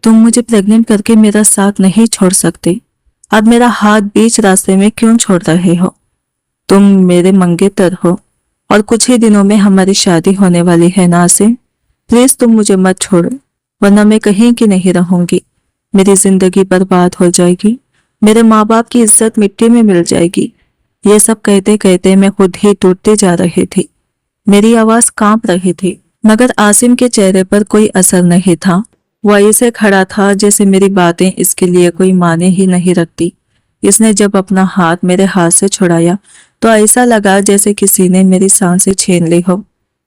तुम मुझे प्रेग्नेंट करके मेरा साथ नहीं छोड़ सकते। अब मेरा हाथ बीच रास्ते में क्यों छोड़ रहे हो? तुम मेरे मंगेतर हो और कुछ ही दिनों में हमारी शादी होने वाली है नासिम। प्लीज तुम मुझे मत छोड़ो, वरना मैं कहीं की नहीं रहूंगी। मेरी जिंदगी बर्बाद हो जाएगी, मेरे माँ बाप की इज्जत मिट्टी में मिल जाएगी। ये सब कहते कहते मैं खुद ही टूटते जा रही थी। मेरी आवाज कांप रही थी, मगर आसिम के चेहरे पर कोई असर नहीं था। वो ऐसे खड़ा था जैसे मेरी बातें इसके लिए कोई माने ही नहीं रखती। इसने जब अपना हाथ मेरे हाथ से छुड़ाया तो ऐसा लगा जैसे किसी ने मेरी सांसें छीन ली हो।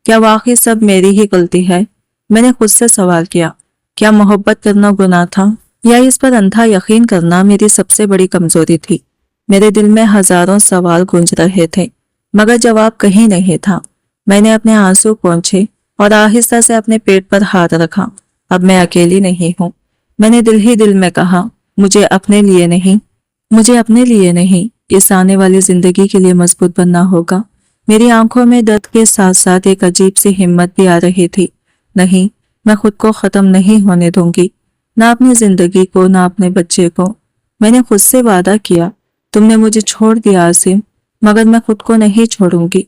क्या वाकई सब मेरी ही गलती है? मैंने खुद से सवाल किया। क्या मोहब्बत करना गुनाह था, या इस पर अंधा यकीन करना मेरी सबसे बड़ी कमजोरी थी? मेरे दिल में हजारों सवाल गूंज रहे थे, मगर जवाब कहीं नहीं था। मैंने अपने आंसू पोंछे और आहिस्ता से अपने पेट पर हाथ रखा। अब मैं अकेली नहीं हूँ। मैंने दिल ही दिल में कहा, मुझे अपने लिए नहीं, इस आने वाली जिंदगी के लिए मजबूत बनना होगा। मेरी आंखों में दर्द के साथ साथ एक अजीब सी हिम्मत भी आ रही थी। नहीं, मैं खुद को खत्म नहीं होने दूंगी, ना अपनी जिंदगी को, ना अपने बच्चे को। मैंने खुद से वादा किया, तुमने मुझे छोड़ दिया आसिम, मगर मैं खुद को नहीं छोड़ूंगी।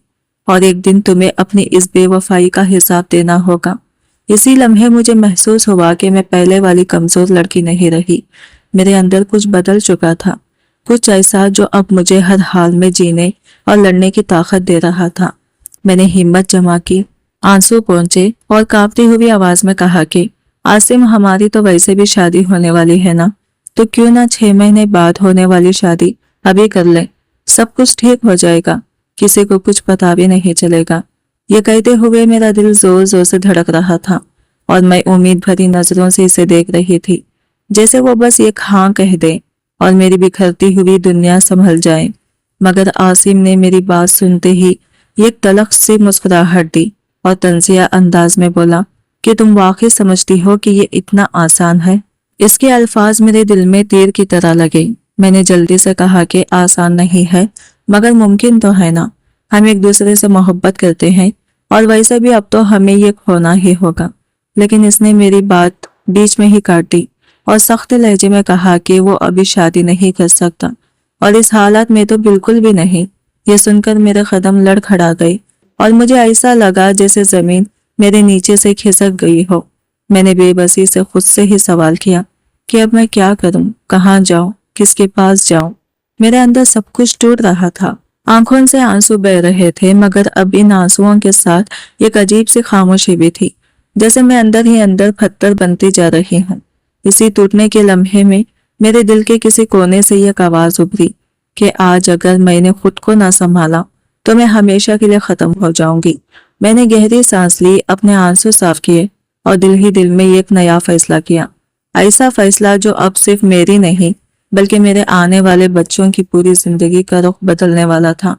और एक दिन तुम्हें अपनी इस बेवफाई का हिसाब देना होगा। इसी लम्हे मुझे महसूस हुआ कि मैं पहले वाली कमजोर लड़की नहीं रही। मेरे अंदर कुछ बदल चुका था, कुछ ऐसा जो अब मुझे हर हाल में जीने और लड़ने की ताकत दे रहा था। मैंने हिम्मत जमा की, आंसू पोंछे और कांपती हुई आवाज में कहा कि आसिम, हमारी तो वैसे भी शादी होने वाली है ना, तो क्यों ना 6 महीने बाद होने वाली शादी अभी कर ले। सब कुछ ठीक हो जाएगा, किसी को कुछ पता भी नहीं चलेगा। ये कहते हुए मेरा दिल जोर जोर से धड़क रहा था और मैं उम्मीद भरी नजरों से इसे देख रही थी, जैसे वो बस एक हाँ कह दे और मेरी बिखरती हुई दुनिया संभल जाए। मगर आसिम ने मेरी बात सुनते ही एक तलख सी मुस्कुराहट दी और तंजिया अंदाज में बोला कि तुम वाकई समझती हो कि ये इतना आसान है? इसके अल्फाज मेरे दिल में तीर की तरह लगे। मैंने जल्दी से कहा कि आसान नहीं है, मगर मुमकिन तो है ना। हम एक दूसरे से मोहब्बत करते हैं और वैसे भी अब तो हमें ये खोना ही होगा। लेकिन इसने मेरी बात बीच में ही काटी और सख्त लहजे में कहा कि वो अभी शादी नहीं कर सकता, और इस हालत में तो बिल्कुल भी नहीं। ये सुनकर मेरे कदम लड़खड़ा गए और मुझे ऐसा लगा जैसे जमीन मेरे नीचे से खिसक गई हो। मैंने बेबसी से खुद से ही सवाल किया कि अब मैं क्या करूं, कहाँ जाऊं, किसके पास जाऊं? मेरे अंदर सब कुछ टूट रहा था, आंखों से आंसू बह रहे थे, मगर अब इन आंसुओं के साथ एक अजीब सी खामोशी भी थी, जैसे मैं अंदर ही अंदर पत्थर बनती जा रही हूँ। इसी टूटने के लम्हे में मेरे दिल के किसी कोने से एक आवाज उभरी कि आज अगर मैंने खुद को ना संभाला तो मैं हमेशा के लिए खत्म हो जाऊंगी। मैंने गहरी सांस ली, अपने आंसू साफ किए और दिल ही दिल में एक नया फैसला किया। ऐसा फैसला जो अब सिर्फ मेरी नहीं बल्कि मेरे आने वाले बच्चों की पूरी जिंदगी का रुख बदलने वाला था।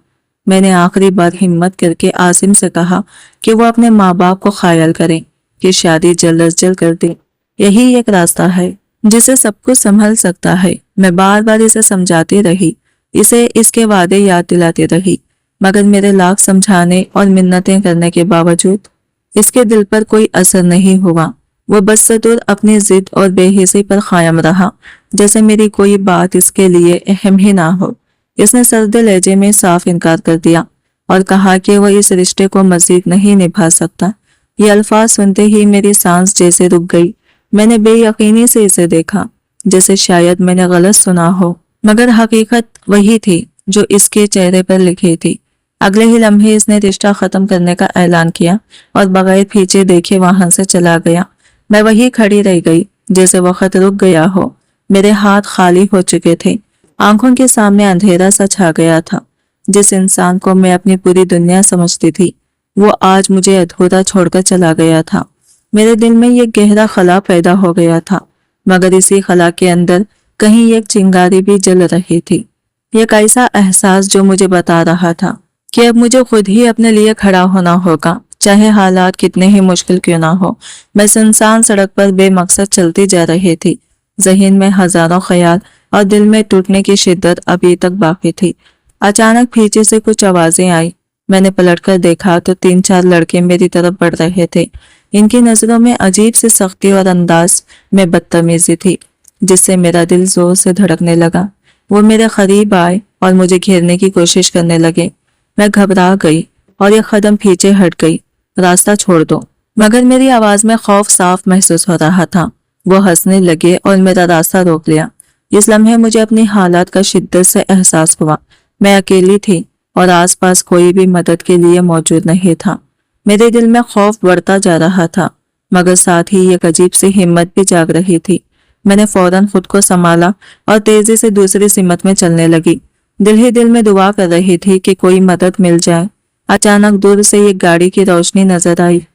मैंने आखिरी बार हिम्मत करके आसिम से कहा कि वो अपने माँ बाप को ख्याल करें कि शादी जल्द अज जल्द कर दे। यही एक रास्ता है जिसे सब कुछ संभल सकता है। मैं बार बार इसे समझाती रही, इसे इसके वादे याद दिलाती रही, मगर मेरे लाख समझाने और मिन्नतें करने के बावजूद इसके दिल पर कोई असर नहीं हुआ। वो बदस्तूर अपनी जिद और बेहिसी पर कायम रहा, जैसे मेरी कोई बात इसके लिए अहम ही ना हो। इसने सर्द लहजे में साफ इनकार कर दिया और कहा कि वो इस रिश्ते को मजीद नहीं निभा सकता। ये अल्फाज सुनते ही मेरी सांस जैसे रुक गई। मैंने बेयकीनी से इसे देखा, जैसे शायद मैंने गलत सुना हो, मगर हकीकत वही थी जो इसके चेहरे पर लिखी थी। अगले ही लम्हे इसने रिश्ता खत्म करने का ऐलान किया और बगैर पीछे देखे वहां से चला गया। मैं वही खड़ी रह गई, जैसे वक्त रुक गया हो। मेरे हाथ खाली हो चुके थे, आंखों के सामने अंधेरा सा छा गया था। जिस इंसान को मैं अपनी पूरी दुनिया समझती थी, वो आज मुझे अधूरा छोड़कर चला गया था। मेरे दिल में ये गहरा खला पैदा हो गया था, मगर इसी खला के अंदर कहीं एक चिंगारी भी जल रही थी। एक ऐसा एहसास जो मुझे बता रहा था कि अब मुझे खुद ही अपने लिए खड़ा होना होगा, चाहे हालात कितने ही मुश्किल क्यों ना हो। मैं सुनसान सड़क पर बेमकसद चलती जा रही थी, जहन में हजारों ख्याल और दिल में टूटने की शिद्दत अभी तक बाकी थी। अचानक पीछे से कुछ आवाजें आई। मैंने पलटकर देखा तो 3-4 लड़के मेरी तरफ बढ़ रहे थे। इनकी नजरों में अजीब सी सख्ती और अंदाज में बदतमीजी थी जिससे मेरा दिल जोर से धड़कने लगा। वो मेरे करीब आए और मुझे घेरने की कोशिश करने लगे। मैं घबरा गई और एक कदम पीछे हट गई। रास्ता छोड़ दो। मगर मेरी आवाज में खौफ साफ महसूस हो रहा था। वो हंसने लगे और मेरा रास्ता रोक लिया। इस लम्हे मुझे अपनी हालात का शिद्दत से एहसास हुआ। मैं अकेली थी और आसपास कोई भी मदद के लिए मौजूद नहीं था। मेरे दिल में खौफ बढ़ता जा रहा था मगर साथ ही एक अजीब सी हिम्मत भी जाग रही थी। मैंने फौरन खुद को संभाला और तेजी से दूसरी सिमत में चलने लगी। दिल ही दिल में दुआ कर रही थी कि कोई मदद मिल जाए। अचानक दूर से एक गाड़ी की रोशनी नजर आई।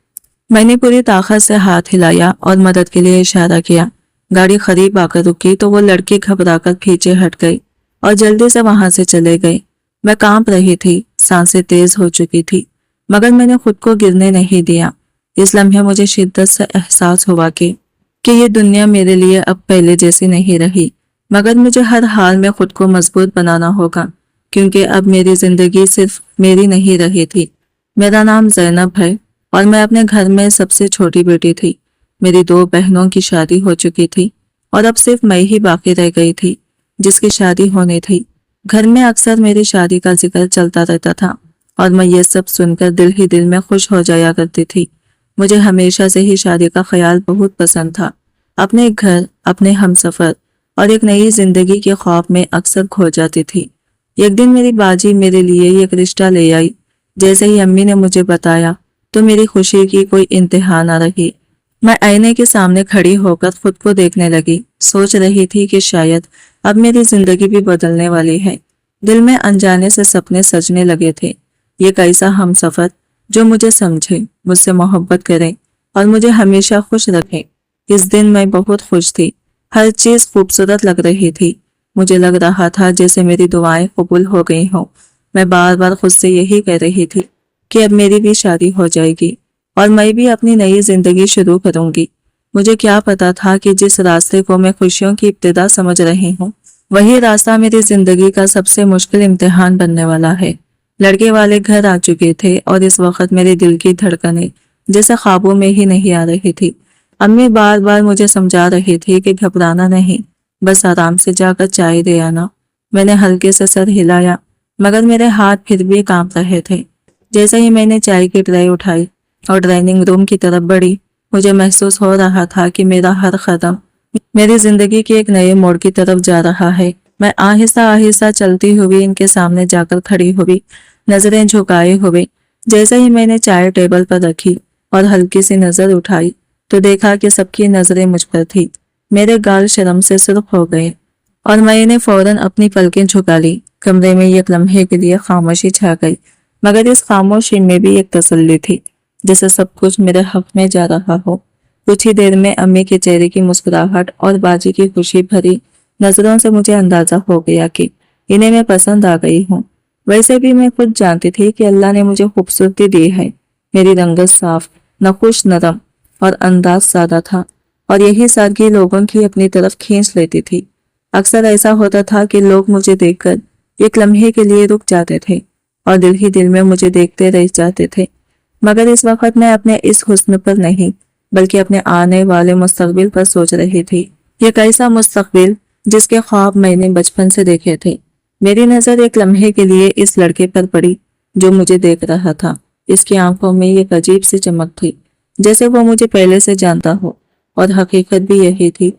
मैंने पूरी ताकत से हाथ हिलाया और मदद के लिए इशारा किया। गाड़ी करीब आकर रुकी तो वो लड़के घबराकर पीछे हट गई और जल्दी से वहां से चले गए। मैं कांप रही थी, सांसें तेज हो चुकी थी मगर मैंने खुद को गिरने नहीं दिया। इस लम्हे मुझे शिद्दत से एहसास हुआ कि ये दुनिया मेरे लिए अब पहले जैसी नहीं रही। मगर मुझे हर हाल में खुद को मजबूत बनाना होगा क्योंकि अब मेरी जिंदगी सिर्फ मेरी नहीं रही थी। मेरा नाम जैनब है और मैं अपने घर में सबसे छोटी बेटी थी। मेरी 2 बहनों की शादी हो चुकी थी और अब सिर्फ मैं ही बाकी रह गई थी जिसकी शादी होनी थी। घर में अक्सर मेरी शादी का जिक्र चलता रहता था और मैं ये सब सुनकर दिल ही दिल में खुश हो जाया करती थी। मुझे हमेशा से ही शादी का ख्याल बहुत पसंद था। अपने घर, अपने हमसफर और एक नई जिंदगी के ख्वाब में अक्सर खो जाती थी। एक दिन मेरी बाजी मेरे लिए एक रिश्ता ले आई। जैसे ही अम्मी ने मुझे बताया तो मेरी खुशी की कोई इंतहा न रही। मैं आईने के सामने खड़ी होकर खुद को देखने लगी। सोच रही थी कि शायद अब मेरी जिंदगी भी बदलने वाली है। दिल में अनजाने से सपने सजने लगे थे। ये कैसा हमसफर जो मुझे समझे, मुझसे मोहब्बत करे और मुझे हमेशा खुश रखे। इस दिन मैं बहुत खुश थी। हर चीज खूबसूरत लग रही थी। मुझे लग रहा था जैसे मेरी दुआएं कबूल हो गई हों। मैं बार बार खुद से यही कह रही थी कि अब मेरी भी शादी हो जाएगी और मैं भी अपनी नई जिंदगी शुरू करूंगी। मुझे क्या पता था कि जिस रास्ते को मैं खुशियों की इब्तिदा समझ रही हूँ वही रास्ता मेरी जिंदगी का सबसे मुश्किल इम्तिहान बनने वाला है। लड़के वाले घर आ चुके थे और इस वक्त मेरे दिल की धड़कनें जैसे ख्वाबों में ही नहीं आ रही थी। अम्मी बार बार मुझे समझा रही थी कि घबराना नहीं, बस आराम से जाकर चाय दे आना। मैंने हल्के से सर हिलाया मगर मेरे हाथ फिर भी कांप रहे थे। जैसे ही मैंने चाय की ट्रे उठाई और डाइनिंग रूम की तरफ बढ़ी, मुझे महसूस हो रहा था कि मेरा हर कदम मेरी जिंदगी के एक नए मोड़ की तरफ जा रहा है। मैं आहिस्ता आहिस्ता चलती हुई इनके सामने जाकर खड़ी हुई, नजरें झुकाए हुए। जैसे ही मैंने चाय टेबल पर रखी और हल्की सी नजर उठाई तो देखा कि सबकी नजरें मुझ पर थी। मेरे गाल शर्म से सुर्ख हो गए और मैंने फौरन अपनी पलकें झुका ली। कमरे में एक लम्हे के लिए खामोशी छा गई मगर इस खामोशी में भी एक तसल्ली थी, जैसे सब कुछ मेरे हक में जा रहा हो। कुछ ही देर में अम्मी के चेहरे की मुस्कुराहट और बाजी की खुशी भरी नजरों से मुझे अंदाजा हो गया कि इन्हें मैं पसंद आ गई हूँ। वैसे भी मैं खुद जानती थी कि अल्लाह ने मुझे खूबसूरती दी है। मेरी रंगत साफ, नखुश, नरम और अंदाज सादा था और यही सादगी लोगों की अपनी तरफ खींच लेती थी। अक्सर ऐसा होता था कि लोग मुझे देखकर एक लम्हे के लिए रुक जाते थे और दिल ही दिल में मुझे देखते रह जाते थे। मगर इस वक्त मैं अपने इस हुस्न पर नहीं बल्कि अपने आने वाले मुस्तकबिल पर सोच रही थी। ये कैसा मुस्तकबिल जिसके ख्वाब मैंने बचपन से देखे थे। मेरी नजर एक लम्हे के लिए इस लड़के पर पड़ी जो मुझे देख रहा था। इसकी आंखों में एक अजीब सी चमक थी, जैसे वो मुझे पहले से जानता हो, और हकीकत भी यही थी।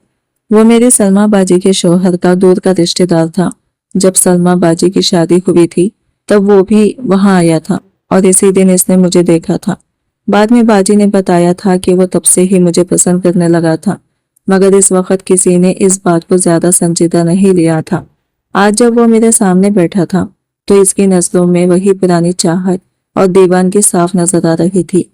वो मेरे सलमा बाजी के शौहर का दूर का रिश्तेदार था। जब सलमा बाजी की शादी हुई थी तब वो भी वहां आया था और इसी दिन इसने मुझे देखा था। बाद में बाजी ने बताया था कि वो तब से ही मुझे पसंद करने लगा था, मगर इस वक्त किसी ने इस बात को ज्यादा संजीदा नहीं लिया था। आज जब वो मेरे सामने बैठा था तो इसकी नजरों में वही पुरानी चाहत और दीवानगी साफ नजर आ रही थी।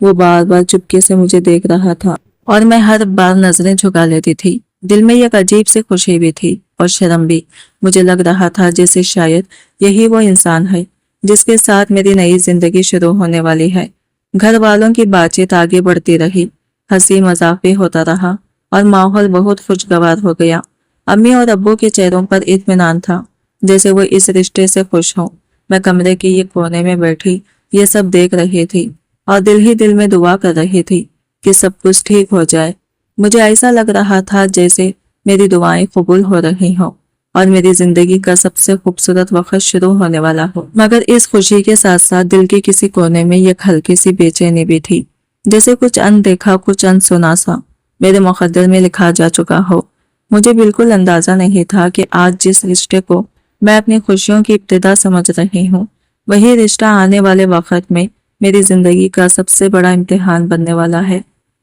वो बार बार चुपके से मुझे देख रहा था और मैं हर बार नजरें झुका लेती थी। दिल में एक अजीब सी खुशी भी थी और शर्म भी। मुझे लग रहा था जैसे शायद यही वो इंसान है जिसके साथ मेरी नई जिंदगी शुरू होने वाली है। घर वालों की बातचीत आगे बढ़ती रही, हंसी मजाक भी होता रहा और माहौल बहुत खुशगवार हो गया। अम्मी और अब्बू के चेहरों पर इत्मीनान था, जैसे वो इस रिश्ते से खुश हों। मैं कमरे के एक कोने में बैठी ये सब देख रही थी और दिल ही दिल में दुआ कर रही थी कि सब कुछ ठीक हो जाए। मुझे ऐसा लग रहा था जैसे मेरी दुआएं कबूल हो रही हों और मेरी जिंदगी का सबसे खूबसूरत वक्त शुरू होने वाला हो। मगर इस खुशी के साथ साथ दिल के किसी कोने में एक हल्की सी बेचैनी भी थी, जैसे कुछ अनदेखा, कुछ अनसुना सा मेरे मुकद्दर में लिखा जा चुका हो। मुझे बिल्कुल अंदाजा नहीं था कि आज जिस रिश्ते को मैं अपनी खुशियों की इब्तिदा समझ रही हूँ, वही रिश्ता आने वाले वक्त में मेरी जिंदगी का सबसे बड़ा इम्तिहान बनने वाला है।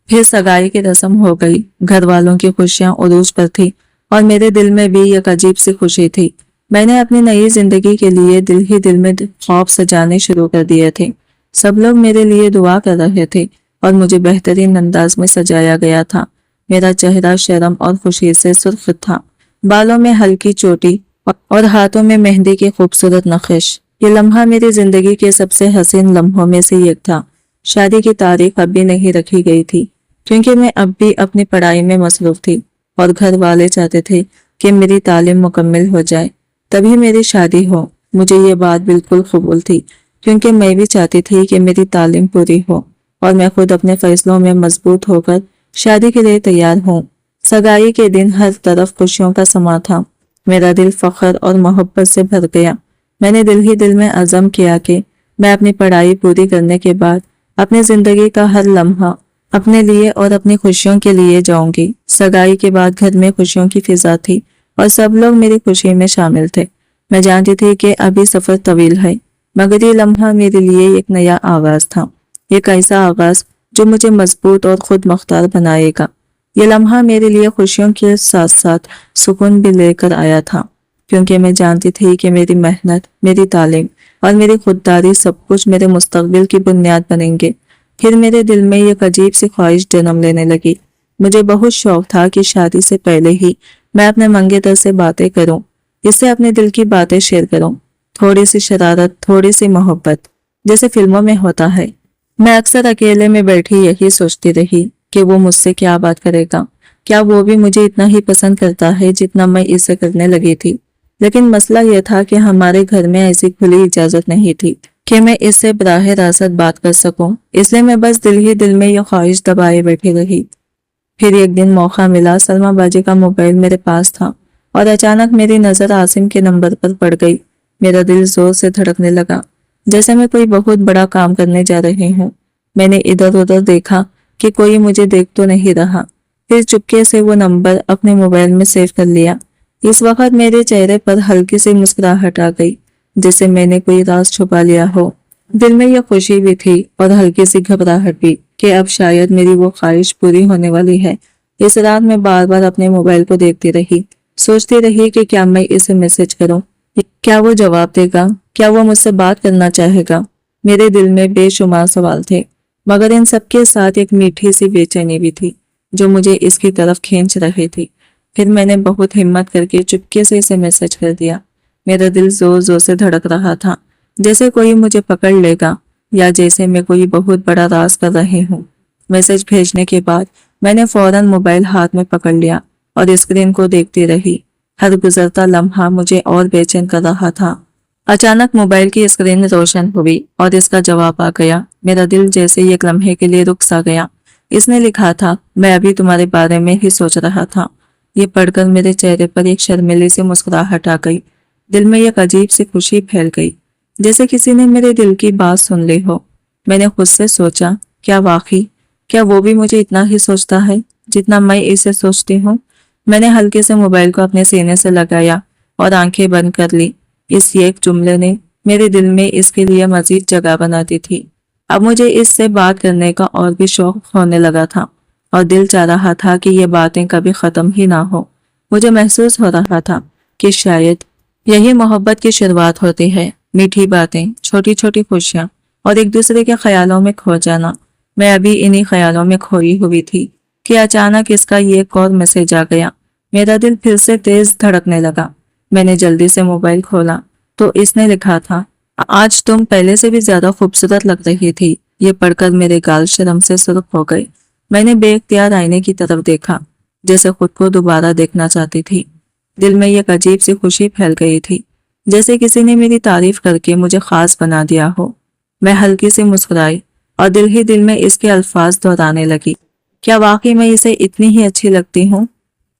फिर सगाई की रस्म हो गई। घर वालों की खुशियां उरूज पर थी और मेरे दिल में भी एक अजीब सी खुशी थी। मैंने अपनी नई जिंदगी के लिए दिल ही दिल में ख्वाब सजाने शुरू कर दिए थे। सब लोग मेरे लिए दुआ कर रहे थे और मुझे बेहतरीन अंदाज में सजाया गया था। मेरा चेहरा शर्म और खुशी से सुर्ख था, बालों में हल्की चोटी और हाथों में मेहंदी की खूबसूरत नक्श। ये लम्हा मेरी जिंदगी के सबसे हसीन लम्हों में से एक था। शादी की तारीख अब भी नहीं रखी गई थी, क्योंकि मैं अब भी अपनी पढ़ाई में मसरूफ थी और घर वाले चाहते थे कि मेरी तालीम मुकम्मल हो जाए, तभी मेरी शादी हो। मुझे ये बात बिल्कुल कबूल थी, क्योंकि मैं भी चाहती थी कि मेरी तालीम पूरी हो और मैं खुद अपने फैसलों में मजबूत होकर शादी के लिए तैयार हूँ। सगाई के दिन हर तरफ खुशियों का समा था। मेरा दिल फख्र और मोहब्बत से भर गया। मैंने दिल ही दिल में अज़म किया कि मैं अपनी पढ़ाई पूरी करने के बाद अपनी जिंदगी का हर लम्हा अपने लिए और अपनी खुशियों के लिए जाऊंगी। सगाई के बाद घर में खुशियों की फिजा थी और सब लोग मेरी खुशी में शामिल थे। मैं जानती थी कि अभी सफर तवील है, मगर ये लम्हा मेरे लिए एक नया आगाज था। एक ऐसा आगाज जो मुझे मजबूत और खुद मुख्तार बनाएगा। ये लम्हा मेरे लिए खुशियों के साथ साथ सुकून भी लेकर आया था, क्योंकि मैं जानती थी कि मेरी मेहनत, मेरी तालीम और मेरी खुददारी सब कुछ मेरे मुस्तकबिल की बुनियाद बनेंगे। फिर मेरे दिल में एक अजीब सी ख्वाहिश जन्म लेने लगी। मुझे बहुत शौक था कि शादी से पहले ही मैं अपने मंगेतर से बातें करूं, इससे अपने दिल की बातें शेयर करूं। थोड़ी सी शरारत, थोड़ी सी मोहब्बत, जैसे फिल्मों में होता है। मैं अक्सर अकेले में बैठी यही सोचती रही कि वो मुझसे क्या बात करेगा, क्या वो भी मुझे इतना ही पसंद करता है जितना मैं इसे करने लगी थी। लेकिन मसला यह था कि हमारे घर में ऐसी खुली इजाजत नहीं थी कि मैं इससे बराह रास्त बात कर सकूं, इसलिए मैं बस दिल ही दिल में यह ख्वाहिश दबाए बैठी रही। फिर एक दिन मौका मिला। सलमा बाजी का मोबाइल मेरे पास था और अचानक मेरी नजर आसिम के नंबर पर पड़ गई। मेरा दिल जोर से धड़कने लगा, जैसे मैं कोई बहुत बड़ा काम करने जा रही हूँ। मैंने इधर उधर देखा कि कोई मुझे देख तो नहीं रहा। फिर चुपके से वो नंबर अपने मोबाइल में सेव कर लिया। इस वक्त मेरे चेहरे पर हल्की सी मुस्कुराहट आ गई, जैसे मैंने कोई राज छुपा लिया हो। दिल में यह खुशी भी थी और हल्की सी घबराहट भी कि अब शायद मेरी वो ख्वाहिश पूरी होने वाली है। इस रात में बार बार अपने मोबाइल को देखती रही, सोचती रही कि क्या मैं इसे मैसेज करूं, क्या वो जवाब देगा, क्या वो मुझसे बात करना चाहेगा। मेरे दिल में बेशुमार सवाल थे, मगर इन सबके साथ एक मीठी सी बेचैनी भी थी जो मुझे इसकी तरफ खींच रही थी। फिर मैंने बहुत हिम्मत करके चुपके से इसे मैसेज कर दिया। मेरा दिल जोर जोर से धड़क रहा था, जैसे कोई मुझे पकड़ लेगा या जैसे मैं कोई बहुत बड़ा राज कर रही हूँ। मैसेज भेजने के बाद मैंने फौरन मोबाइल हाथ में पकड़ लिया और स्क्रीन को देखती रही। हर गुजरता लम्हा मुझे और बेचैन कर रहा था। अचानक मोबाइल की स्क्रीन रोशन हुई और इसका जवाब आ गया। मेरा दिल जैसे एक लम्हे के लिए रुक सा गया। इसने लिखा था, मैं अभी तुम्हारे बारे में ही सोच रहा था। ये पढ़कर मेरे चेहरे पर एक शर्मीली सी मुस्कुराहट आ गई। दिल में एक अजीब सी खुशी फैल गई, जैसे किसी ने मेरे दिल की बात सुन ली हो। मैंने खुद से सोचा, क्या वो भी मुझे इतना ही सोचता है जितना मैं इसे सोचती हूँ। मैंने हल्के से मोबाइल को अपने सीने से लगाया और आंखें बंद कर ली। इस एक जुमले ने मेरे दिल में इसके लिए मजीद जगह बना दी थी। अब मुझे इससे बात करने का और भी शौक होने लगा था और दिल चाह रहा था कि ये बातें कभी खत्म ही ना हो। मुझे महसूस हो रहा था कि शायद यही मोहब्बत की शुरुआत होती है। मीठी बातें, छोटी छोटी खुशियां और एक दूसरे के ख्यालों में खो जाना। मैं अभी इन्हीं ख्यालों में खोई हुई थी कि अचानक इसका ये एक और मैसेज आ गया। मेरा दिल फिर से तेज धड़कने लगा। मैंने जल्दी से मोबाइल खोला तो इसने लिखा था, आज तुम पहले से भी ज्यादा खूबसूरत लग रही थी। ये पढ़कर मेरे गाल शर्म से सुर्ख हो गए। मैंने बेख्तियार आईने की तरफ देखा, जैसे खुद को दोबारा देखना चाहती थी। दिल में एक अजीब सी खुशी फैल गई थी, जैसे किसी ने मेरी तारीफ करके मुझे खास बना दिया हो। मैं हल्की सी मुस्कुराई और दिल ही दिल में इसके अल्फाज दोहराने लगी, کیا واقعی میں اسے اتنی ہی اچھی لگتی ہوں؟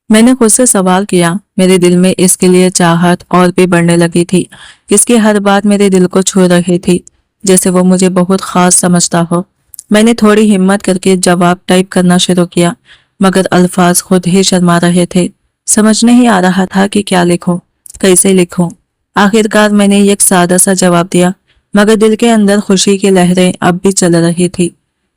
میں نے خود سے سوال کیا۔ میرے دل میں اس کے لیے چاہت اور بھی بڑھنے لگی تھی۔ اس کی ہر بات میرے دل کو چھو رہی تھی، جیسے وہ مجھے بہت خاص سمجھتا ہو۔ میں نے تھوڑی ہمت کر کے جواب ٹائپ کرنا شروع کیا، مگر الفاظ خود ہی شرما رہے تھے۔ سمجھ نہیں آ رہا تھا کہ کیا لکھوں، کیسے لکھوں۔ آخرکار میں نے ایک سادہ سا جواب دیا، مگر دل کے اندر خوشی کی لہریں اب بھی چل رہی تھی۔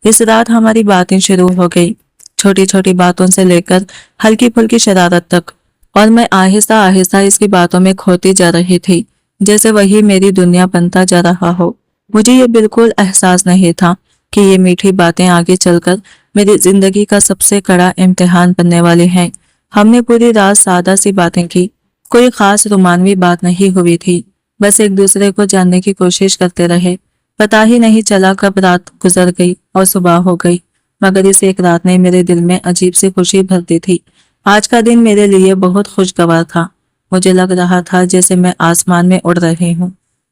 اس رات ہماری باتیں شروع ہو گئی، چھوٹی چھوٹی باتوں سے لے کر ہلکی پھلکی شرارت تک، اور میں آہستہ آہستہ اس کی باتوں میں کھوتی جا رہی تھی، جیسے وہی میری دنیا بنتا جا رہا ہو۔ مجھے یہ بالکل احساس نہیں تھا کہ یہ میٹھی باتیں آگے چل کر میری زندگی کا سب سے کڑا امتحان بننے والی ہیں۔ ہم نے پوری رات سادہ سی باتیں کی، کوئی خاص رومانوی بات نہیں ہوئی تھی، بس ایک دوسرے کو جاننے کی کوشش کرتے رہے۔ پتا ہی نہیں چلا کب رات گزر گئی اور صبح ہو گئی، مگر اس ایک رات نے میرے دل میں عجیب سی خوشی بھر دی تھی۔ آج کا دن میرے لیے بہت خوشگوار تھا۔ مجھے لگ رہا تھا جیسے میں آسمان میں اڑ رہی ہوں،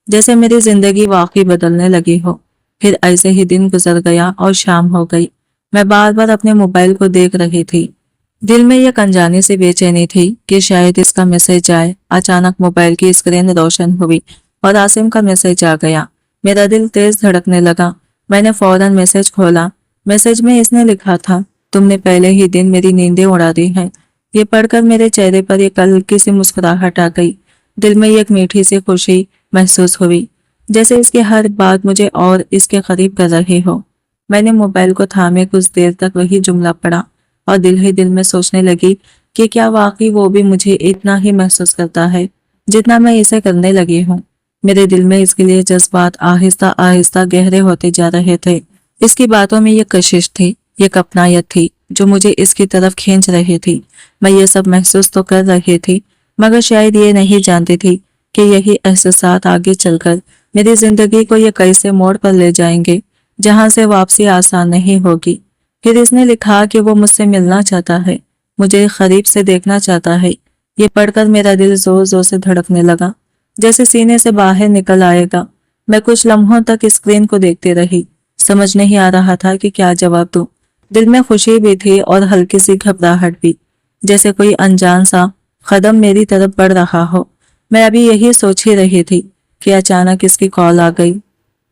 جیسے میری زندگی واقعی بدلنے لگی ہو۔ پھر ایسے ہی دن گزر گیا اور شام ہو گئی۔ میں بار بار اپنے موبائل کو دیکھ رہی تھی۔ دل میں ایک انجانی سی بے چینی تھی کہ شاید اس کا میسج آئے۔ اچانک موبائل کی اسکرین روشن ہوئی اور عاصم کا میسج آ گیا۔ میرا دل تیز دھڑکنے لگا۔ میں نے فوراً میسج کھولا۔ میسج میں اس نے لکھا تھا، تم نے پہلے ہی دن میری نیندیں اڑا دی ہیں۔ یہ پڑھ کر میرے چہرے پر ایک ہلکی سی مسکراہٹ آ گئی۔ دل میں ایک میٹھی سی خوشی محسوس ہوئی، جیسے اس کی ہر بات مجھے اور اس کے قریب کر رہی ہو۔ میں نے موبائل کو تھامے کچھ دیر تک وہی جملہ پڑھا اور دل ہی دل میں سوچنے لگی کہ کیا واقعی وہ بھی مجھے اتنا ہی محسوس کرتا ہے جتنا میں اسے کرنے لگی ہوں۔ میرے دل میں اس کے لیے جذبات آہستہ آہستہ گہرے ہوتے جا رہے تھے۔ اس کی باتوں میں یہ کشش تھی، یہ اپنائیت تھی جو مجھے اس کی طرف کھینچ رہی تھی۔ میں یہ سب محسوس تو کر رہی تھی، مگر شاید یہ نہیں جانتی تھی کہ یہی احساسات آگے چل کر میری زندگی کو یہ کیسے موڑ پر لے جائیں گے جہاں سے واپسی آسان نہیں ہوگی۔ پھر اس نے لکھا کہ وہ مجھ سے ملنا چاہتا ہے، مجھے قریب سے دیکھنا چاہتا ہے۔ یہ پڑھ کر میرا دل زور زور سے دھڑکنے لگا، جیسے سینے سے باہر نکل آئے گا۔ میں کچھ لمحوں تک اسکرین کو دیکھتی رہی، سمجھ نہیں آ رہا تھا کہ کیا جواب دوں۔ دل میں خوشی بھی تھی اور ہلکی سی گھبراہٹ بھی، جیسے کوئی انجان سا قدم میری طرف بڑھ رہا ہو۔ میں ابھی یہی سوچ ہی رہی تھی کہ اچانک اس کی کال آ گئی۔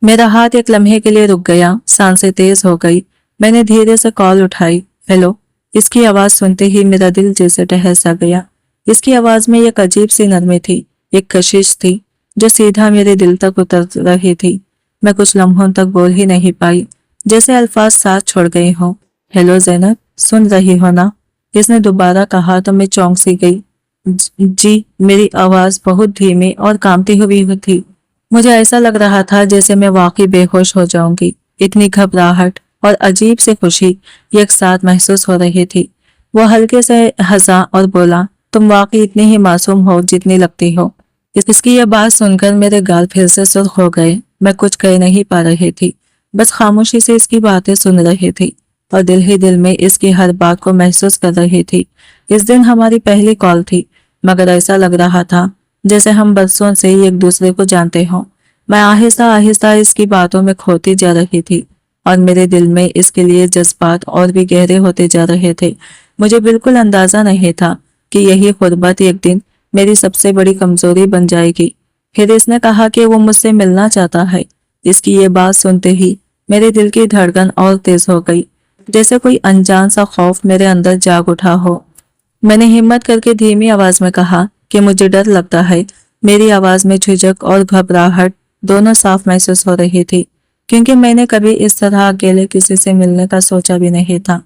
میرا ہاتھ ایک لمحے کے لیے رک گیا، سانسیں تیز ہو گئی۔ میں نے دھیرے سے کال اٹھائی۔ ہیلو۔ اس کی آواز سنتے ہی میرا دل جیسے ٹہل سا گیا۔ اس کی آواز میں ایک عجیب سی نرمی تھی، ایک کشش تھی جو سیدھا میرے دل تک اتر رہی تھی۔ میں کچھ لمحوں تک بول ہی نہیں پائی، جیسے الفاظ ساتھ چھوڑ گئے ہوں۔ ہیلو زینب، سن رہی ہو نا؟ اس نے دوبارہ کہا تو میں چونک سی گئی۔ جی، میری آواز بہت دھیمی اور کانپتی ہوئی تھی۔ مجھے ایسا لگ رہا تھا جیسے میں واقعی بے ہوش ہو جاؤں گی۔ اتنی گھبراہٹ اور عجیب سے خوشی ایک ساتھ محسوس ہو رہی تھی۔ وہ ہلکے سے ہنسا اور بولا، تم واقعی اتنی ہی معصوم ہو جتنی لگتی ہو۔ اس کی یہ بات سن کر میرے گال پھر سے سرخ ہو گئے۔ میں کچھ کہہ نہیں پا رہی تھی، بس خاموشی سے اس کی باتیں سن رہی تھی اور دل ہی دل میں اس کی ہر بات کو محسوس کر رہی تھی۔ اس دن ہماری پہلی کال تھی، مگر ایسا لگ رہا تھا جیسے ہم برسوں سے ایک دوسرے کو جانتے ہوں۔ میں آہستہ آہستہ اس کی باتوں میں کھوتی جا رہی تھی اور میرے دل میں اس کے لیے جذبات اور بھی گہرے ہوتے جا رہے تھے۔ مجھے بالکل اندازہ نہیں تھا کہ یہی قربت ایک دن میری سب سے بڑی کمزوری بن جائے گی۔ پھر اس نے کہا کہ وہ مجھ سے ملنا چاہتا ہے۔ اس کی یہ بات سنتے ہی میرے دل کی دھڑکن اور تیز ہو گئی، جیسے کوئی انجان سا خوف میرے اندر جاگ اٹھا ہو۔ میں نے ہمت کر کے دھیمی آواز میں کہا کہ مجھے ڈر لگتا ہے۔ میری آواز میں جھجک اور گھبراہٹ دونوں صاف محسوس ہو رہی تھی، کیونکہ میں نے کبھی اس طرح اکیلے کسی سے ملنے کا سوچا بھی نہیں تھا۔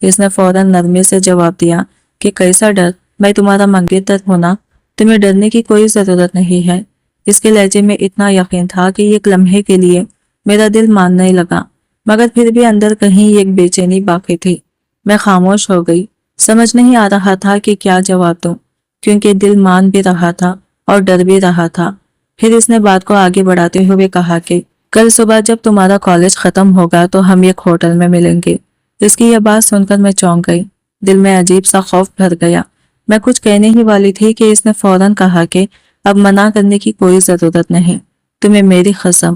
اس نے فوراً نرمی سے جواب دیا کہ کیسا ڈر، میں تمہارا منگیتر ہوں نا، تمہیں ڈرنے کی کوئی ضرورت نہیں ہے۔ اس کے لہجے میں اتنا یقین تھا کہ ایک لمحے کے لیے میرا دل ماننے لگا، مگر پھر بھی اندر کہیں ایک بے چینی باقی تھی۔ میں خاموش ہو گئی، سمجھ نہیں آ رہا تھا کہ کیا جواب دوں، کیونکہ دل مان بھی رہا تھا اور ڈر بھی رہا تھا۔ پھر اس نے بات کو آگے بڑھاتے ہوئے کہا کہ کل صبح جب تمہارا کالج ختم ہوگا تو ہم ایک ہوٹل میں ملیں گے۔ اس کی یہ بات سن کر میں چونک گئی، دل میں عجیب سا خوف بھر گیا۔ میں کچھ کہنے ہی والی تھی کہ اس نے فوراً کہا کہ اب منع کرنے کی کوئی ضرورت نہیں، تمہیں میری قسم۔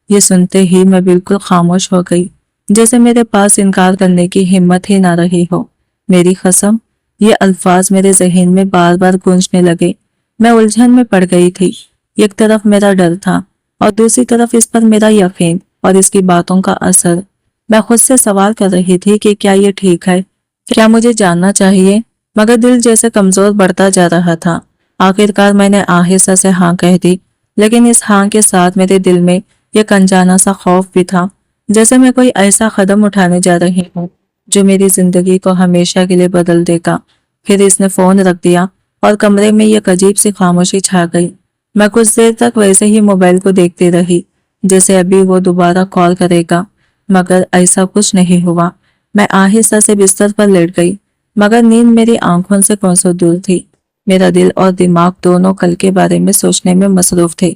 یہ سنتے ہی میں بالکل خاموش ہو گئی۔ जैसे मेरे पास इनकार करने की हिम्मत ही ना रही हो। मेरी कसम, ये अल्फाज मेरे जहन में बार बार गूंजने लगे। मैं उलझन में पड़ गई थी। एक तरफ मेरा डर था और दूसरी तरफ इस पर मेरा यकीन और इसकी बातों का असर। मैं खुद से सवाल कर रही थी कि क्या ये ठीक है, क्या मुझे जानना चाहिए, मगर दिल जैसे कमजोर बढ़ता जा रहा था। आखिरकार मैंने आहिस्ता से हाँ कह दी, लेकिन इस हाँ के साथ मेरे दिल में एक अनजाना सा खौफ भी था, जैसे मैं कोई ऐसा कदम उठाने जा रही हूँ जो मेरी जिंदगी को हमेशा के लिए बदल देगा। फिर इसने फोन रख दिया और कमरे में एक अजीब सी खामोशी छा गई। मैं कुछ देर तक वैसे ही मोबाइल को देखती रही, जैसे अभी वो दोबारा कॉल करेगा, मगर ऐसा कुछ नहीं हुआ। मैं आहिस्ता से बिस्तर पर लेट गई, मगर नींद मेरी आंखों से कोसों दूर थी। मेरा दिल और दिमाग दोनों कल के बारे में सोचने में मसरूफ थे।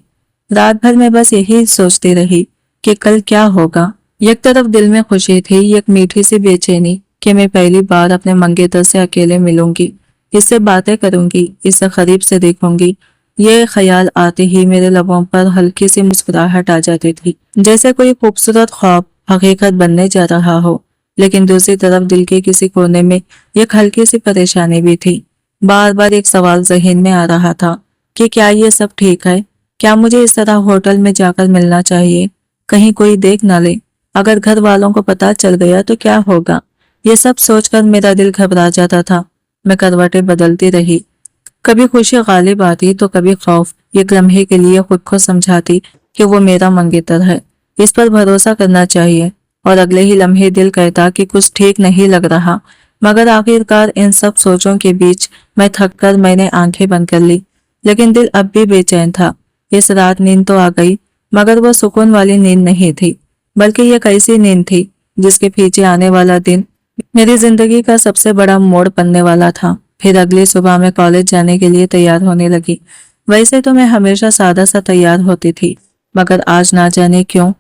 रात भर मैं बस यही सोचती रही कि कल क्या होगा। एक तरफ दिल में खुशी थी, एक मीठी सी बेचैनी कि मैं पहली बार अपने मंगेतर से अकेले मिलूंगी, इससे बातें करूंगी, इससे करीब से देखूंगी। ये ख्याल आते ही मेरे लबों पर हल्की सी मुस्कुराहट आ जाती थी, जैसे कोई खूबसूरत ख्वाब हकीकत बनने जा रहा हो। लेकिन दूसरी तरफ दिल के किसी कोने में एक हल्की सी परेशानी भी थी। बार बार एक सवाल जहन में आ रहा था कि क्या ये सब ठीक है, क्या मुझे इस तरह होटल में जाकर मिलना चाहिए, कहीं कोई देख ना ले, अगर घर वालों को पता चल गया तो क्या होगा। ये सब सोचकर मेरा दिल घबरा जाता था। मैं करवटें बदलती रही, कभी खुशी गालिब आती तो कभी खौफ। एक लम्हे के लिए खुद को समझाती कि वो मेरा मंगेतर है, इस पर भरोसा करना चाहिए, और अगले ही लम्हे दिल कहता कि कुछ ठीक नहीं लग रहा। मगर आखिरकार इन सब सोचों के बीच मैं थक कर मैंने आंखें बंद कर ली, लेकिन दिल अब भी बेचैन था। इस रात नींद तो आ गई, मगर वो सुकून वाली नींद नहीं थी, बल्कि एक ऐसी नींद थी जिसके पीछे आने वाला दिन मेरी जिंदगी का सबसे बड़ा मोड़ बनने वाला था। फिर अगली सुबह मैं कॉलेज जाने के लिए तैयार होने लगी। वैसे तो मैं हमेशा सादा सा तैयार होती थी, मगर आज ना जाने क्यों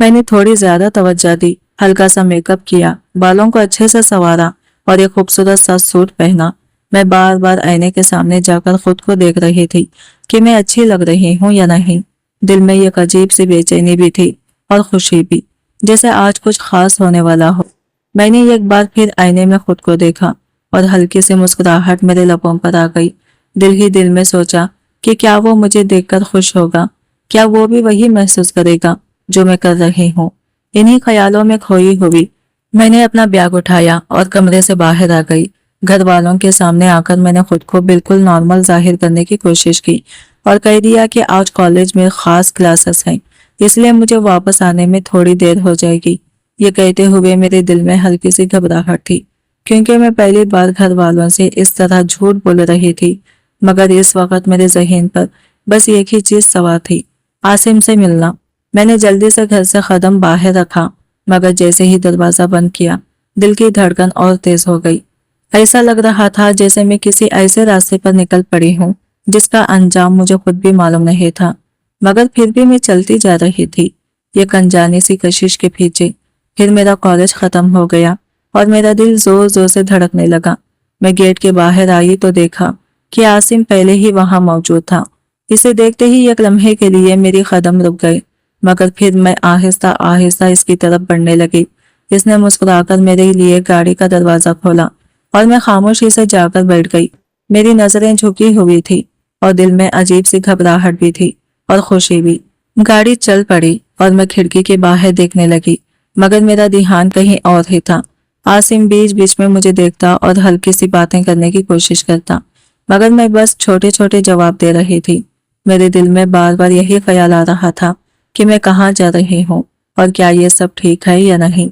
मैंने थोड़ी ज्यादा तवज्जो दी। हल्का सा मेकअप किया, बालों को अच्छे से संवारा और एक खूबसूरत सा सूट पहना। मैं बार बार आईने के सामने जाकर खुद को देख रही थी कि मैं अच्छी लग रही हूँ या नहीं। दिल में एक अजीब सी बेचैनी भी थी और खुशी भी, जैसे आज कुछ खास होने वाला हो। मैंने एक बार फिर आईने में खुद को देखा और हल्की सी मुस्कुराहट मेरे लबों पर आ गई। दिल ही दिल में सोचा कि क्या वो मुझे देखकर खुश होगा, क्या वो भी वही महसूस करेगा जो मैं कर रही हूँ। इन्हीं ख्यालों में खोई हुई मैंने अपना बैग उठाया और कमरे से बाहर आ गई। घर वालों के सामने आकर मैंने खुद को बिल्कुल नॉर्मल जाहिर करने की कोशिश की और कह दिया कि आज कॉलेज में खास क्लासेस हैं, इसलिए मुझे वापस आने में थोड़ी देर हो जाएगी। ये कहते हुए मेरे दिल में हल्की सी घबराहट थी, क्योंकि मैं पहली बार घर वालों से इस तरह झूठ बोल रही थी। मगर इस वक्त मेरे जहन पर बस एक ही चीज सवार थी, आसिम से मिलना। मैंने जल्दी से घर से कदम बाहर रखा, मगर जैसे ही दरवाजा बंद किया दिल की धड़कन और तेज हो गई। ऐसा लग रहा था जैसे मैं किसी ऐसे रास्ते पर निकल पड़ी हूँ जिसका अंजाम मुझे खुद भी मालूम नहीं था, मगर फिर भी मैं चलती जा रही थी ये अनजानी सी कशिश के पीछे। फिर मेरा कॉलेज खत्म हो गया और मेरा दिल जोर जोर से धड़कने लगा। मैं गेट के बाहर आई तो देखा कि आसिम पहले ही वहां मौजूद था। इसे देखते ही एक लम्हे के लिए मेरी कदम रुक गए, मगर फिर मैं आहिस्ता आहिस्ता इसकी तरफ बढ़ने लगी। इसने मुस्कुराकर मेरे लिए गाड़ी का दरवाजा खोला और मैं खामोशी से जाकर बैठ गई। मेरी नजरें झुकी हुई थी और दिल में अजीब सी घबराहट भी थी और खुशी भी। गाड़ी चल पड़ी और मैं खिड़की के बाहर देखने लगी, मगर मेरा ध्यान कहीं और ही था। आसिम बीच बीच में मुझे देखता और हल्की सी बातें करने की कोशिश करता, मगर मैं बस छोटे छोटे जवाब दे रही थी। मेरे दिल में बार बार यही ख्याल आ रहा था कि मैं कहाँ जा रही हूँ और क्या ये सब ठीक है या नहीं।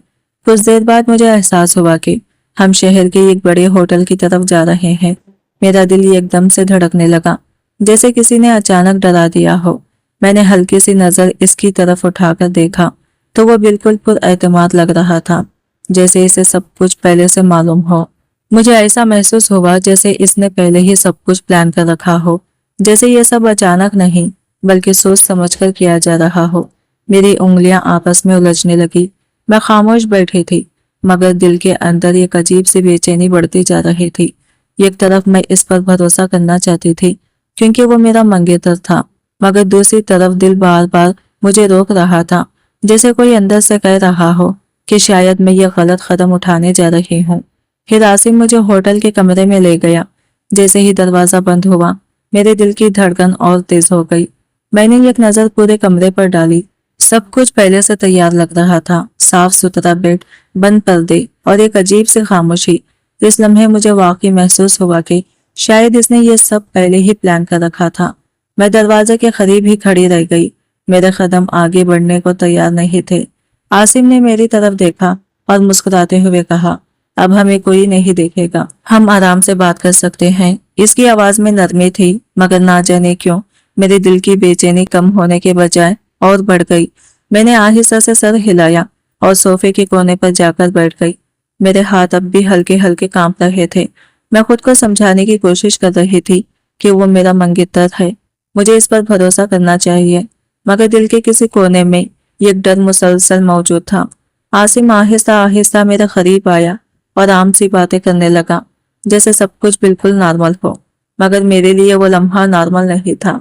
कुछ देर बाद मुझे एहसास हुआ कि हम शहर के एक बड़े होटल की तरफ जा रहे हैं। मेरा दिल एकदम से धड़कने लगा, जैसे किसी ने अचानक डरा दिया हो। मैंने हल्की सी नजर इसकी तरफ उठाकर देखा तो वो बिल्कुल पुरएतमाद लग रहा था, जैसे इसे सब कुछ पहले से मालूम हो। मुझे ऐसा महसूस हुआ जैसे इसने पहले ही सब कुछ प्लान कर रखा हो, जैसे ये सब अचानक नहीं बल्कि सोच समझकर किया जा रहा हो। मेरी उंगलियां आपस में उलझने लगी। मैं खामोश बैठी थी, मगर दिल के अंदर एक अजीब सी बेचैनी बढ़ती जा रही थी। एक तरफ मैं इस पर भरोसा करना चाहती थी क्योंकि वो मेरा मंगेतर था, मगर दूसरी तरफ दिल बार बार मुझे रोक रहा था, जैसे कोई अंदर से कह रहा हो कि शायद मैं ये गलत कदम उठाने जा रही हूँ। फिर आसिम मुझे होटल के कमरे में ले गया। जैसे ही दरवाजा बंद हुआ, मेरे दिल की धड़कन और तेज हो गई। मैंने एक नजर पूरे कमरे पर डाली। सब कुछ पहले से तैयार लग रहा था। साफ सुथरा बेड, बंद पर्दे और एक अजीब सी खामोशी। इस लम्हे मुझे वाकई महसूस हुआ कि शायद इसने ये सब पहले ही प्लान कर रखा था। मैं दरवाजे के करीब ही खड़ी रह गई। मेरे कदम आगे बढ़ने को तैयार नहीं थे। आसिम ने मेरी तरफ देखा और मुस्कुराते हुए कहा, अब हमें कोई नहीं देखेगा, हम आराम से बात कर सकते हैं। इसकी आवाज में नरमी थी, मगर ना जाने क्यों मेरे दिल की बेचैनी कम होने के बजाय और बढ़ गई। मैंने आहिस्ता से सर हिलाया और सोफे के कोने पर जाकर बैठ गई। मेरे हाथ अब भी हल्के हल्के कांप रहे थे। मैं खुद को समझाने की कोशिश कर रही थी कि वो मेरा मंगेतर है, मुझे इस पर भरोसा करना चाहिए, मगर दिल के किसी कोने में एक डर मुसलसल मौजूद था। आसिम आहिस्ता आहिस्ता मेरे करीब आया और आम सी बातें करने लगा, जैसे सब कुछ बिल्कुल नॉर्मल हो, मगर मेरे लिए वो लम्हा नॉर्मल नहीं था।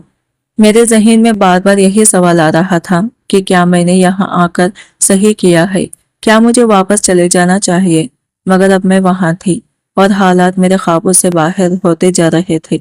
मेरे जहन में बार बार यही सवाल आ रहा था कि क्या मैंने यहाँ आकर सही किया है, क्या मुझे वापस चले जाना चाहिए। मगर अब मैं वहां थी और हालात मेरे ख्वाबों से बाहर होते जा रहे थे।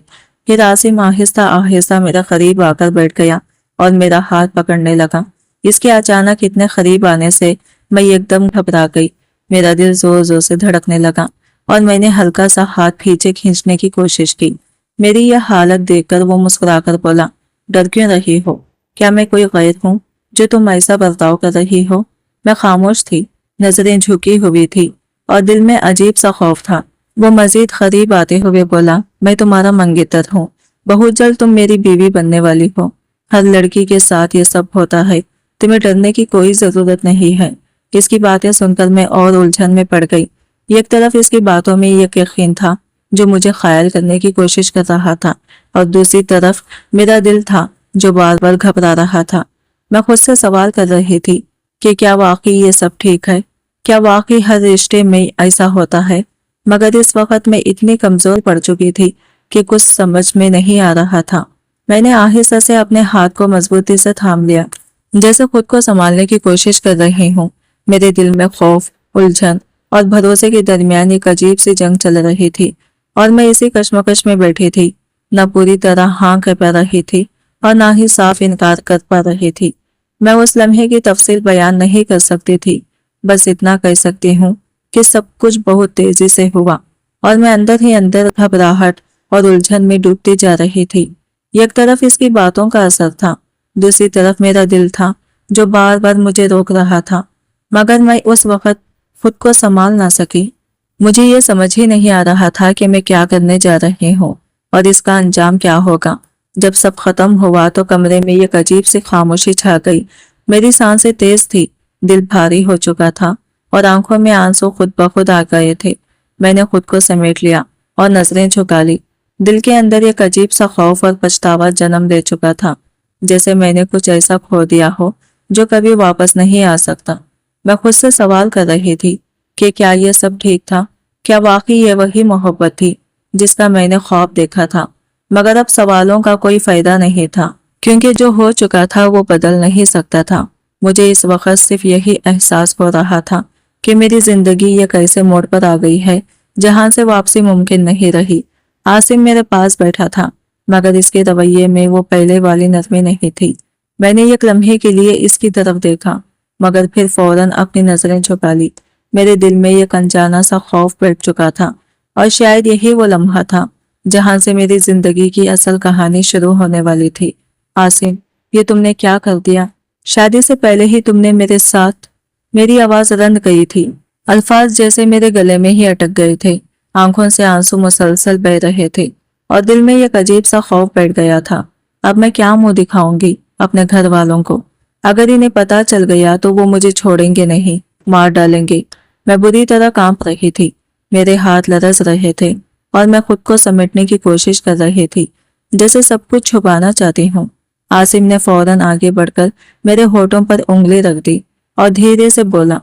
फिर आसिम आहिस्ता आहिस्ता मेरा करीब आकर बैठ गया और मेरा हाथ पकड़ने लगा। इसके अचानक इतने करीब आने से मैं एकदम घबरा गई। मेरा दिल जोर जोर से धड़कने लगा और मैंने हल्का सा हाथ पीछे खींचने की कोशिश की। मेरी यह हालत देखकर वो मुस्कुराकर बोला, डर क्यों रही हो? क्या मैं कोई गैर हूँ जो तुम ऐसा बर्ताव कर रही हो? मैं खामोश थी, नजरें झुकी हुई थी और दिल में अजीब सा खौफ था। वो मजीद करीब आते हुए बोला, मैं तुम्हारा मंगेतर हूँ, बहुत जल्द तुम मेरी बीवी बनने वाली हो। हर लड़की के साथ ये सब होता है, तुम्हें डरने की कोई जरूरत नहीं है। इसकी बातें सुनकर मैं और उलझन में पड़ गई। एक तरफ इसकी बातों में ये यकीन था जो मुझे ख्याल करने की कोशिश कर रहा था, और दूसरी तरफ मेरा दिल था जो बार बार घबरा रहा था। मैं खुद से सवाल कर रही थी कि क्या वाकई ये सब ठीक है, क्या वाकई हर रिश्ते में ऐसा होता है। मगर इस वक्त मैं इतनी कमजोर पड़ चुकी थी कि कुछ समझ में नहीं आ रहा था। मैंने आहिस्ता से अपने हाथ को मजबूती से थाम लिया, जैसे खुद को संभालने की कोशिश कर रही हूँ। मेरे दिल में खौफ, उलझन और भरोसे के दरमियान एक अजीब सी जंग चल रही थी और मैं इसी कश्मकश में बैठी थी। न पूरी तरह हाँ कह पा रही थी और ना ही साफ इनकार कर पा रही थी। मैं उस लम्हे की तफसील बयान नहीं कर सकती थी, बस इतना कह सकती हूँ कि सब कुछ बहुत तेजी से हुआ और मैं अंदर ही अंदर घबराहट और उलझन में डूबती जा रही थी। एक तरफ इसकी बातों का असर था, दूसरी तरफ मेरा दिल था जो बार बार मुझे रोक रहा था, मगर मैं उस वक्त खुद को संभाल ना सकी। मुझे ये समझ ही नहीं आ रहा था कि मैं क्या करने जा रही हूँ और इसका अंजाम क्या होगा। जब सब खत्म हुआ तो कमरे में एक अजीब सी खामोशी छा गई। मेरी सांसें तेज थी, दिल भारी हो चुका था और आंखों में आंसू खुद ब खुद आ गए थे। मैंने खुद को समेट लिया और नजरें झुका ली। दिल के अंदर एक अजीब सा खौफ और पछतावा जन्म ले चुका था, जैसे मैंने कुछ ऐसा खो दिया हो जो कभी वापस नहीं आ सकता। मैं खुद से सवाल कर रही थी कि क्या ये सब ठीक था, क्या वाकई ये वही मोहब्बत थी जिसका मैंने ख्वाब देखा था। मगर अब सवालों का कोई फायदा नहीं था, क्योंकि जो हो चुका था वो बदल नहीं सकता था। मुझे इस वक्त सिर्फ यही एहसास हो रहा था कि मेरी जिंदगी एक ऐसे मोड़ पर आ गई है जहां से वापसी मुमकिन नहीं रही। आसिम मेरे पास बैठा था, मगर इसके रवैये में वो पहले वाली नरमी नहीं थी। मैंने एक लम्हे के लिए इसकी तरफ देखा, मगर फिर फौरन अपनी नजरें झुका ली। मेरे दिल में एक अनजाना सा खौफ बैठ चुका था और शायद यही वो लम्हा था जहां से मेरी जिंदगी की असल कहानी शुरू होने वाली थी। आसिम, ये तुमने क्या कर दिया? शादी से पहले ही तुमने मेरे साथ। मेरी आवाज रंध गई थी, अल्फाज जैसे मेरे गले में ही अटक गए थे। आंखों से आंसू मुसलसल बह रहे थे और दिल में एक अजीब सा खौफ बैठ गया था। अब मैं क्या मुंह दिखाऊंगी अपने घर वालों को? अगर इन्हें पता चल गया तो वो मुझे छोड़ेंगे नहीं, मार डालेंगे। मैं बुरी तरह कांप रही थी, मेरे हाथ लरस रहे थे और मैं खुद को समेटने की कोशिश कर रही थी, जैसे सब कुछ छुपाना चाहती हूँ। आसिम ने फौरन आगे बढ़कर मेरे होठों पर उंगली रख दी और धीरे से बोला,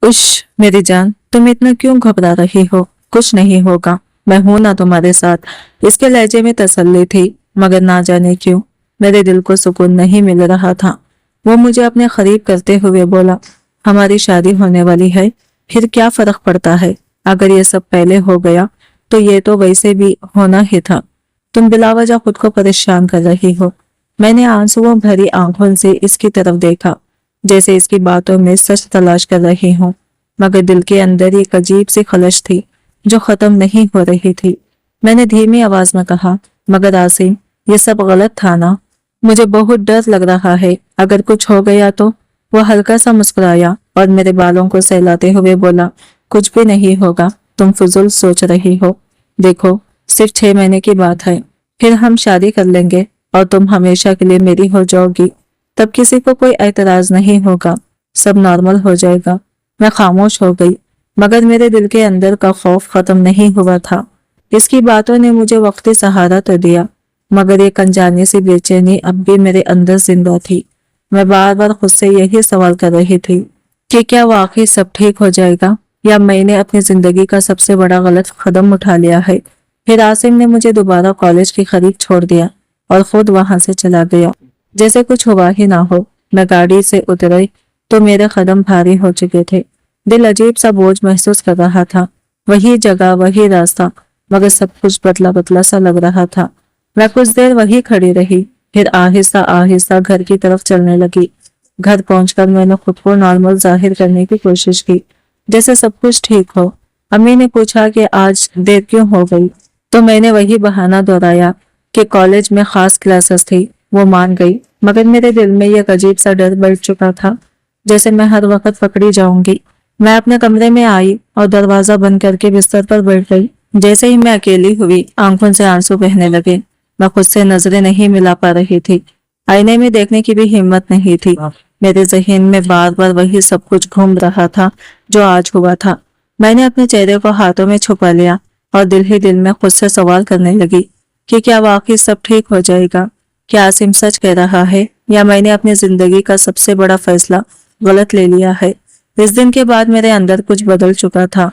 उश मेरी जान, तुम इतना क्यों घबरा रही हो? कुछ नहीं होगा, मैं हूं ना तुम्हारे साथ। इसके लहजे में तसल्ली थी, मगर ना जाने क्यों मेरे दिल को सुकून नहीं मिल रहा था। वो मुझे अपने करीब करते हुए बोला, हमारी शादी होने वाली है, फिर क्या फर्क पड़ता है? अगर ये सब पहले हो गया तो ये तो वैसे भी होना ही था। तुम बिलावजह खुद को परेशान कर रही हो। मैंने आंसुओं भरी आंखों से इसकी तरफ देखा, जैसे इसकी बातों में सच तलाश कर रही हूँ, मगर दिल के अंदर एक अजीब सी खलश थी जो खत्म नहीं हो रही थी। मैंने धीमी आवाज में कहा, मगर आसिम, ये सब गलत था ना? मुझे बहुत डर लग रहा है, अगर कुछ हो गया तो। वो हल्का सा मुस्कुराया और मेरे बालों को सहलाते हुए बोला, कुछ भी नहीं होगा, तुम फजूल सोच रही हो। देखो, सिर्फ 6 महीने की बात है, फिर हम शादी कर लेंगे और तुम हमेशा के लिए मेरी हो जाओगी। तब किसी को कोई एतराज नहीं होगा, सब नॉर्मल हो जाएगा। मैं खामोश हो गई, मगर मेरे दिल के अंदर का खौफ खत्म नहीं हुआ था। इसकी बातों ने मुझे वक्ती सहारा तो दिया, मगर एक अनजानी सी बेचैनी अब भी मेरे अंदर जिंदा थी। मैं बार बार खुद से यही सवाल कर रही थी कि क्या वाकई सब ठीक हो जाएगा, या मैंने अपनी जिंदगी का सबसे बड़ा गलत कदम उठा लिया है। फिर आसिम ने मुझे दोबारा कॉलेज की खरीद छोड़ दिया और खुद वहां से चला गया, जैसे कुछ हुआ ही ना हो। मैं गाड़ी से उतरी तो मेरे कदम भारी हो चुके थे। दिल अजीब सा बोझ महसूस कर रहा था। वही जगह, वही रास्ता, मगर सब कुछ बदला बदला सा लग रहा था। मैं कुछ देर वही खड़ी रही, फिर आहिस्ता आहिस्ता घर की तरफ चलने लगी। घर पहुंचकर मैंने खुद को नॉर्मल जाहिर करने की कोशिश की, जैसे सब कुछ ठीक हो। अम्मी ने पूछा कि आज देर क्यों हो गई, तो मैंने वही बहाना दोहराया कि कॉलेज में खास क्लासेस थी। वो मान गई, मगर मेरे दिल में एक अजीब सा डर बढ़ चुका था, जैसे मैं हर वक्त पकड़ी जाऊंगी। मैं अपने कमरे में आई और दरवाजा बंद करके बिस्तर पर बैठ गई। जैसे ही मैं अकेली हुई, आंखों से आंसू बहने लगे। मैं खुद से नजरें नहीं मिला पा रही थी, आईने में देखने की भी हिम्मत नहीं थी। मेरे जहन में बार बार वही सब कुछ घूम रहा था जो आज हुआ था। मैंने अपने चेहरे को हाथों में छुपा लिया और दिल ही दिल में खुद से सवाल करने लगी कि क्या वाकई सब ठीक हो जाएगा? क्या आसिम सच कह रहा है, या मैंने अपनी जिंदगी का सबसे बड़ा फैसला गलत ले लिया है? इस दिन के बाद मेरे अंदर कुछ बदल चुका था।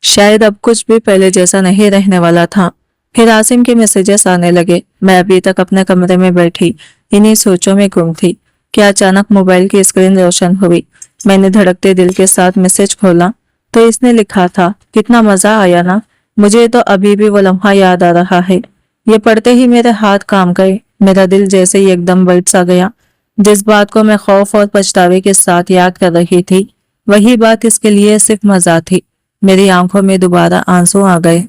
शायद अब कुछ भी पहले जैसा नहीं रहने वाला था। फिर आसिम के मैसेजेस आने लगे। मैं अभी तक अपने कमरे में बैठी इन्हीं सोचों में गुम थी कि अचानक मोबाइल की स्क्रीन रोशन हुई। मैंने धड़कते दिल के साथ मैसेज खोला तो इसने लिखा था, कितना मजा आया ना? मुझे तो अभी भी वो लम्हा याद आ रहा है। ये पढ़ते ही मेरे हाथ काम गए। मेरा दिल जैसे ही एकदम बैठ सा गया। जिस बात को मैं खौफ और पछतावे के साथ याद कर रही थी, वही बात इसके लिए सिर्फ मजा थी। मेरी आंखों में दोबारा आंसू आ गए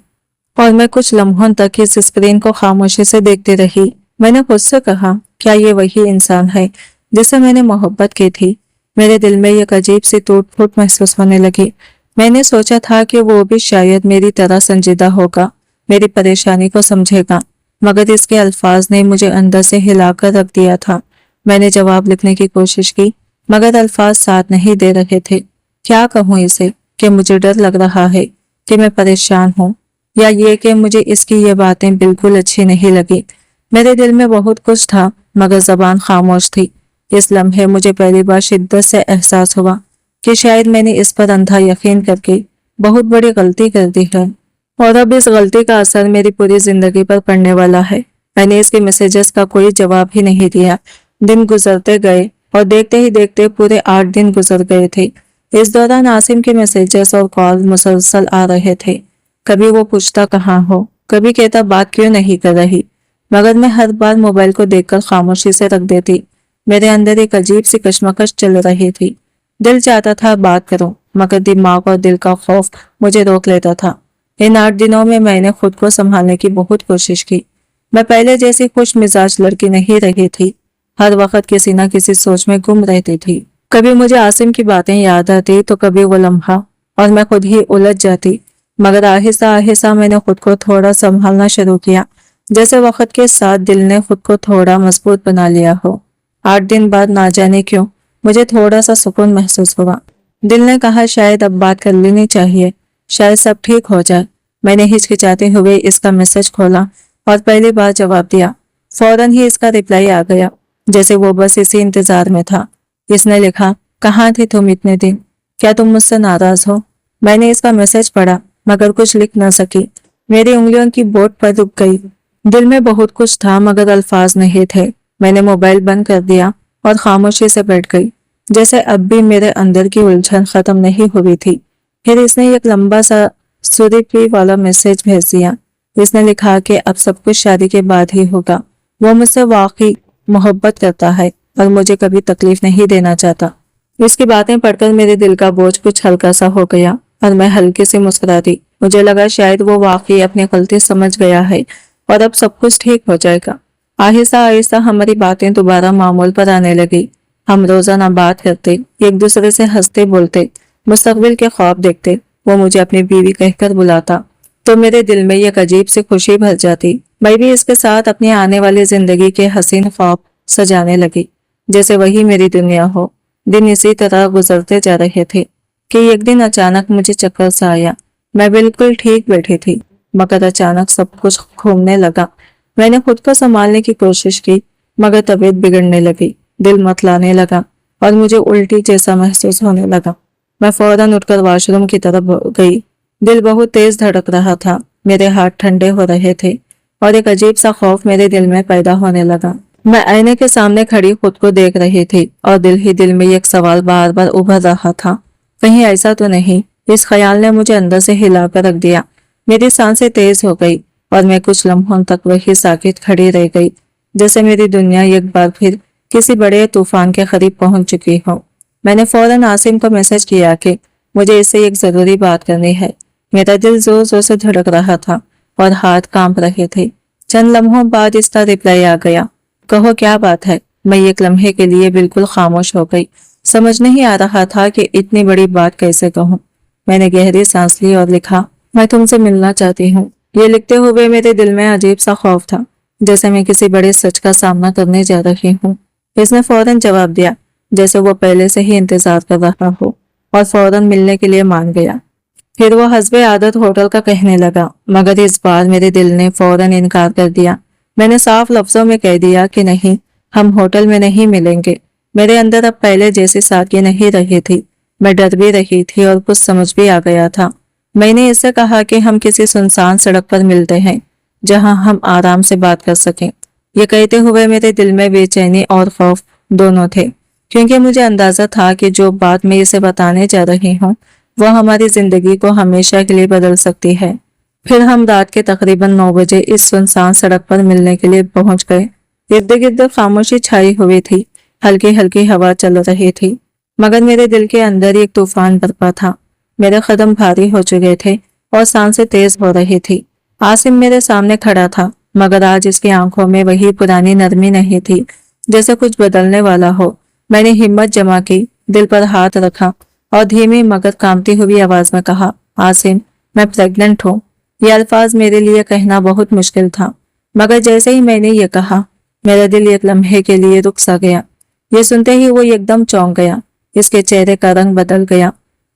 और मैं कुछ लम्हों तक इस स्क्रीन को खामोशी से देखती रही। मैंने खुद से कहा, क्या ये वही इंसान है जिससे मैंने मोहब्बत की थी? मेरे दिल में एक अजीब सी टूट फूट महसूस होने लगी। मैंने सोचा था कि वो भी शायद मेरी तरह संजीदा होगा, मेरी परेशानी को समझेगा, मगर इसके अल्फाज ने मुझे अंदर से हिलाकर रख दिया था। मैंने जवाब लिखने की कोशिश की, मगर अल्फाज साथ नहीं दे रहे थे। क्या कहूँ इसे कि मुझे डर लग रहा है कि मैं परेशान हूँ, या ये कि मुझे इसकी ये बातें बिल्कुल अच्छी नहीं लगी। मेरे दिल में बहुत कुछ था, मगर जबान खामोश थी। इस लम्हे मुझे पहली बार शिद्दत से एहसास हुआ कि शायद मैंने इस पर अंधा यकीन करके बहुत बड़ी गलती कर दी है, और अब इस गलती का असर मेरी पूरी जिंदगी पर पड़ने वाला है। मैंने इसके मैसेजेस का कोई जवाब ही नहीं दिया। दिन गुजरते गए और देखते ही देखते पूरे 8 दिन गुजर गए थे। इस दौरान आसिम के मैसेजेस और कॉल मुसलसल आ रहे थे। कभी वो पूछता कहाँ हो, कभी कहता बात क्यों नहीं कर रही, मगर मैं हर बार मोबाइल को देखकर खामोशी से रख देती। मेरे अंदर एक अजीब सी कश्मकश चल रही थी। दिल चाहता था बात करूं, मगर दिमाग और दिल का खौफ मुझे रोक लेता था। इन 8 दिनों में मैंने खुद को संभालने की बहुत कोशिश की। मैं पहले जैसी खुश मिजाज लड़की नहीं रही थी। हर वक्त किसी न किसी सोच में गुम रहती थी। कभी मुझे आसिम की बातें याद आती तो कभी वो लम्हा, और मैं खुद ही उलझ जाती। मगर आहिस्ता आहिस्ता मैंने खुद को थोड़ा संभालना शुरू किया, जैसे वक्त के साथ दिल ने खुद को थोड़ा मजबूत बना लिया हो। 8 दिन बाद ना जाने क्यों मुझे थोड़ा सा सुकून महसूस हुआ। दिल ने कहा शायद अब बात कर लेनी चाहिए, शायद सब ठीक हो जाए। मैंने हिचकिचाते हुए इसका मैसेज खोला और पहली बार जवाब दिया। फौरन ही इसका रिप्लाई आ गया, जैसे वो बस इसी इंतजार में था। इसने लिखा, कहाँ थी तुम इतने दिन? क्या तुम मुझसे नाराज हो? मैंने इसका मैसेज पढ़ा, मगर कुछ लिख न सकी। मेरी उंगलियों की बोट पर रुक गई। दिल में बहुत कुछ था, मगर अल्फाज नहीं थे। मैंने मोबाइल बंद कर दिया और खामोशी से बैठ गई। जैसे अब भी मेरे अंदर की उलझन खत्म नहीं हुई थी। फिर इसने एक लंबा सा सुरीपी वाला मैसेज भेज दिया। इसने लिखा कि अब सब कुछ शादी के बाद ही होगा। वो मुझसे वाकई मोहब्बत करता है और मुझे कभी तकलीफ नहीं देना चाहता। इसकी बातें पढ़कर मेरे दिल का बोझ कुछ हल्का सा हो गया और मैं हल्के से मुस्कुरा दी। मुझे लगा शायद वो वाकई अपनी गलती समझ गया है और अब सब कुछ ठीक हो जाएगा। आहिस्ता आहिस्ता हमारी बातें दोबारा मामूल पर आने लगी। हम रोजाना बात करते, एक दूसरे से हंसते बोलते, मुस्तकबिल के ख्वाब देखते। वो मुझे अपनी बीवी कहकर बुलाता तो मेरे दिल में एक अजीब सी खुशी भर जाती। मैं भी इसके साथ अपनी आने वाली जिंदगी के हसीन ख्वाब सजाने लगी, जैसे वही मेरी दुनिया हो। दिन इसी तरह गुजरते जा रहे थे कि एक दिन अचानक मुझे चक्कर सा आया। मैं बिल्कुल ठीक बैठी थी, मगर अचानक सब कुछ घूमने लगा। मैंने खुद को संभालने की कोशिश की, मगर तबीयत बिगड़ने लगी, दिल मतलाने लगा और मुझे उल्टी जैसा महसूस होने लगा। मैं फौरन उठकर वॉशरूम की तरफ गई। दिल बहुत तेज धड़क रहा था, मेरे हाथ ठंडे हो रहे थे और एक अजीब सा खौफ मेरे दिल में पैदा होने लगा। मैं आईने के सामने खड़ी खुद को देख रही थी और दिल ही दिल में एक सवाल बार बार उभर रहा था, कहीं ऐसा तो नहीं। इस ख्याल ने मुझे अंदर से हिलाकर रख दिया। मेरी सांसें तेज हो गई और मैं कुछ लम्हों तक वही साकित खड़ी रह गई, जैसे मेरी दुनिया एक बार फिर किसी बड़े तूफान के करीब पहुंच चुकी हो। मैंने फौरन आसिम को मैसेज किया कि मुझे इससे एक जरूरी बात करनी है। मेरा दिल जोर जोर से धड़क रहा था और हाथ कांप रहे थे। चंद लम्हों बाद इसका रिप्लाई आ गया, कहो क्या बात है। मैं एक लम्हे के लिए बिल्कुल खामोश हो गई। समझ नहीं आ रहा था कि इतनी बड़ी बात कैसे कहूँ। मैंने गहरी सांस ली और लिखा, मैं तुमसे मिलना चाहती हूँ। ये लिखते हुए मेरे दिल में अजीब सा खौफ था, जैसे मैं किसी बड़े सच का सामना करने जा रही हूँ। इसने फौरन जवाब दिया, जैसे वो पहले से ही इंतजार कर रहा हो, और फौरन मिलने के लिए मान गया। फिर वो हस्बे आदत होटल का कहने लगा, मगर इस बार मेरे दिल ने फौरन इनकार कर दिया। मैंने साफ लफ्जों में कह दिया कि नहीं, हम होटल में नहीं मिलेंगे। मेरे अंदर अब पहले जैसी सादगी नहीं रही थी। मैं डर भी रही थी और कुछ समझ भी आ गया था। मैंने इससे कहा कि हम किसी सुनसान सड़क पर मिलते हैं, जहां हम आराम से बात कर सकें। ये कहते हुए मेरे दिल में बेचैनी और खौफ दोनों थे, क्योंकि मुझे अंदाजा था कि जो बात मैं इसे बताने जा रही हूँ वह हमारी जिंदगी को हमेशा के लिए बदल सकती है। फिर हम रात के तकरीबन 9 बजे इस सुनसान सड़क पर मिलने के लिए पहुंच गए। इर्द गिर्द खामोशी छाई हुई थी, हल्की हल्की हवा चल रही थी, मगर मेरे दिल के अंदर एक तूफान बरपा था। मेरे कदम भारी हो चुके थे और सांसें तेज हो रही थी। आसिम मेरे सामने खड़ा था, मगर आज इसकी आंखों में वही पुरानी नरमी नहीं थी, जैसे कुछ बदलने वाला हो। मैंने हिम्मत जमा की, दिल पर हाथ रखा और धीमी मगर कांपती हुई आवाज में कहा, आसिम, मैं प्रेग्नेंट हूँ। ये अल्फाज मेरे लिए कहना बहुत मुश्किल था, मगर जैसे ही मैंने ये कहा, मेरा दिल एक लम्हे के लिए रुक सा गया। ये सुनते ही वो एकदम चौंक गया, इसके चेहरे का रंग बदल गया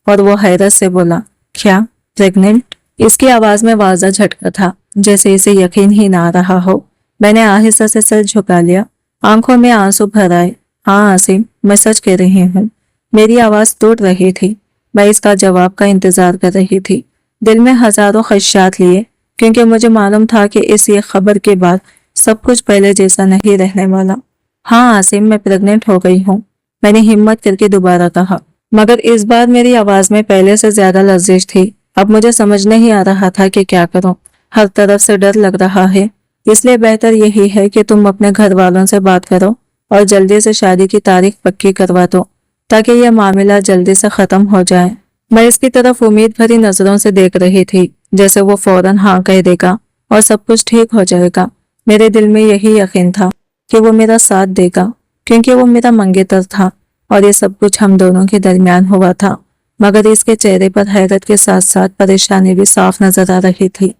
और वो हैरत से बोला, क्या प्रेग्नेंट? इसकी आवाज में वाजा झटका था, जैसे इसे यकीन ही ना आ रहा हो। मैंने आहिस्ता से सर झुका लिया, आंखों में आंसू भर आए। हाँ आसिम, मैं सच कह रही हूँ। मेरी आवाज टूट रही थी। मैं इसका जवाब का इंतजार कर रही थी, दिल में हजारों खदशात लिए, क्योंकि मुझे मालूम था कि इस ये खबर के बाद सब कुछ पहले जैसा नहीं रहने वाला। हाँ आसिम, मैं प्रेग्नेंट हो गई हूँ, मैंने हिम्मत करके दोबारा कहा, मगर इस बार मेरी आवाज में पहले से ज्यादा लज्जिश थी। अब मुझे समझ नहीं आ रहा था कि क्या करूं। हर तरफ से डर लग रहा है, इसलिए बेहतर यही है कि तुम अपने घर वालों से बात करो और जल्दी से शादी की तारीख पक्की करवा दो, ताकि यह मामला जल्दी से खत्म हो जाए। मैं इसकी तरफ उम्मीद भरी नजरों से देख रही थी, जैसे वो फौरन हाँ कह देगा और सब कुछ ठीक हो जाएगा। मेरे दिल में यही यकीन था कि वो मेरा साथ देगा, क्योंकि वो मेरा मंगेतर था और ये सब कुछ हम दोनों के दरमियान हुआ था। मगर इसके चेहरे पर हैरत के साथ साथ परेशानी भी साफ नजर आ रही थी।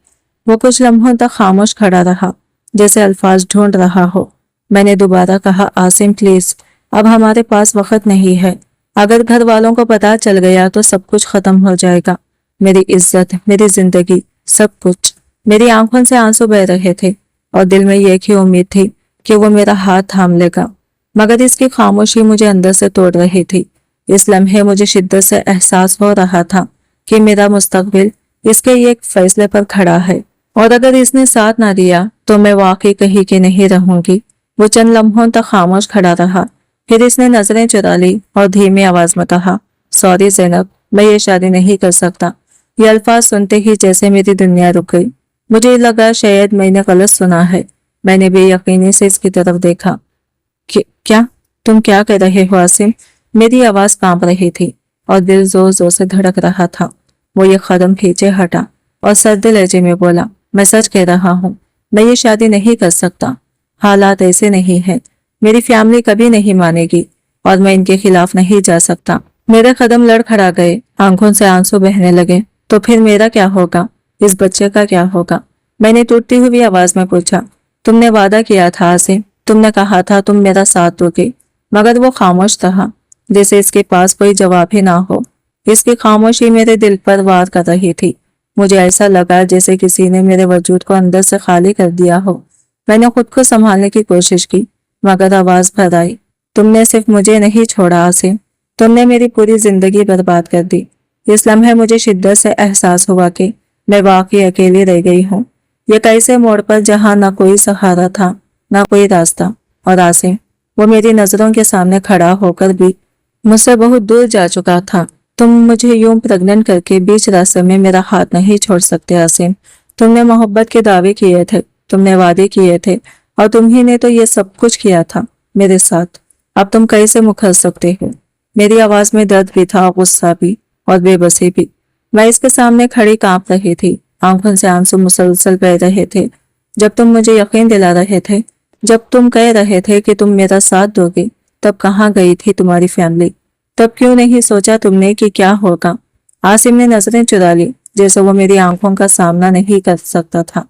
वो कुछ लम्हों तक खामोश खड़ा रहा, जैसे अल्फाज ढूंढ रहा हो। मैंने दोबारा कहा, आसिम प्लीज, अब हमारे पास वक्त नहीं है। अगर घर वालों को पता चल गया तो सब कुछ खत्म हो जाएगा। मेरी इज्जत, मेरी जिंदगी, सब कुछ। मेरी आंखों से आंसू बह रहे थे और दिल में एक ही उम्मीद थी कि वो मेरा हाथ थाम लेगा, मगर इसकी खामोशी मुझे अंदर से तोड़ रही थी। इस लम्हे मुझे शिद्दत से एहसास हो रहा था कि मेरा मुस्तकबिल इसके एक फैसले पर खड़ा है, और अगर इसने साथ ना दिया तो मैं वाकई कहीं की नहीं रहूंगी। वो चंद लम्हों तक खामोश खड़ा रहा, फिर इसने नजरें चुरा ली और धीमी आवाज में कहा, सॉरी ज़ैनब, मैं ये शादी नहीं कर सकता। ये अल्फाज सुनते ही जैसे मेरी दुनिया रुक गई। मुझे लगा शायद मैंने गलत सुना है। मैंने बेयकीनी से इसकी तरफ देखा। क्या तुम क्या कह रहे हो आसिम? मेरी आवाज कांप रही थी और दिल जोर जोर से धड़क रहा था। वो ये कदम पीछे हटा और सर्द लहजे में बोला, मैं सच कह रहा हूँ, मैं ये शादी नहीं कर सकता। हालात ऐसे नहीं है, मेरी फैमिली कभी नहीं मानेगी और मैं इनके खिलाफ नहीं जा सकता। मेरे कदम लड़खड़ा गए, आंखों से आंसू बहने लगे। तो फिर मेरा क्या होगा? इस बच्चे का क्या होगा? मैंने टूटती हुई आवाज में पूछा। तुमने वादा किया था आसिम, तुमने कहा था तुम मेरा साथ दोगे, मगर वो खामोश था, जैसे इसके पास कोई जवाब ही ना हो। इसकी खामोशी मेरे दिल पर वार कर रही थी। मुझे ऐसा लगा जैसे किसी ने मेरे वजूद को अंदर से खाली कर दिया हो। मैंने खुद को संभालने की कोशिश की, मगर आवाज भर आई, तुमने सिर्फ मुझे नहीं छोड़ा आसिम, तुमने मेरी पूरी जिंदगी बर्बाद कर दी। इस लम्हे मुझे शिद्दत से एहसास हुआ कि मैं वाकई अकेली रह गई हूँ। ये कैसे मोड़ पर जहाँ ना कोई सहारा था, ना कोई रास्ता, और आसिम वो मेरी नजरों के सामने खड़ा होकर भी मुझसे बहुत दूर जा चुका था। तुम मुझे यूं प्रेग्नेंट करके बीच रास्ते में मेरा हाथ नहीं छोड़ सकते आसिम। तुमने मोहब्बत के दावे किए थे, तुमने वादे किए थे, और तुम्ही ने तो ये सब कुछ किया था मेरे साथ। अब तुम कैसे मुकर सकते हो? मेरी आवाज में दर्द भी था, गुस्सा भी और बेबसी भी। मैं इसके सामने खड़ी कांप रही थी, आंखों से आंसू मुसलसल बह रहे थे। जब तुम मुझे यकीन दिला रहे थे, जब तुम कह रहे थे कि तुम मेरा साथ दोगे, तब कहाँ गई थी तुम्हारी फैमिली? तब क्यों नहीं सोचा तुमने कि क्या होगा? आसिम ने नजरें चुरा ली, जैसे वो मेरी आंखों का सामना नहीं कर सकता था।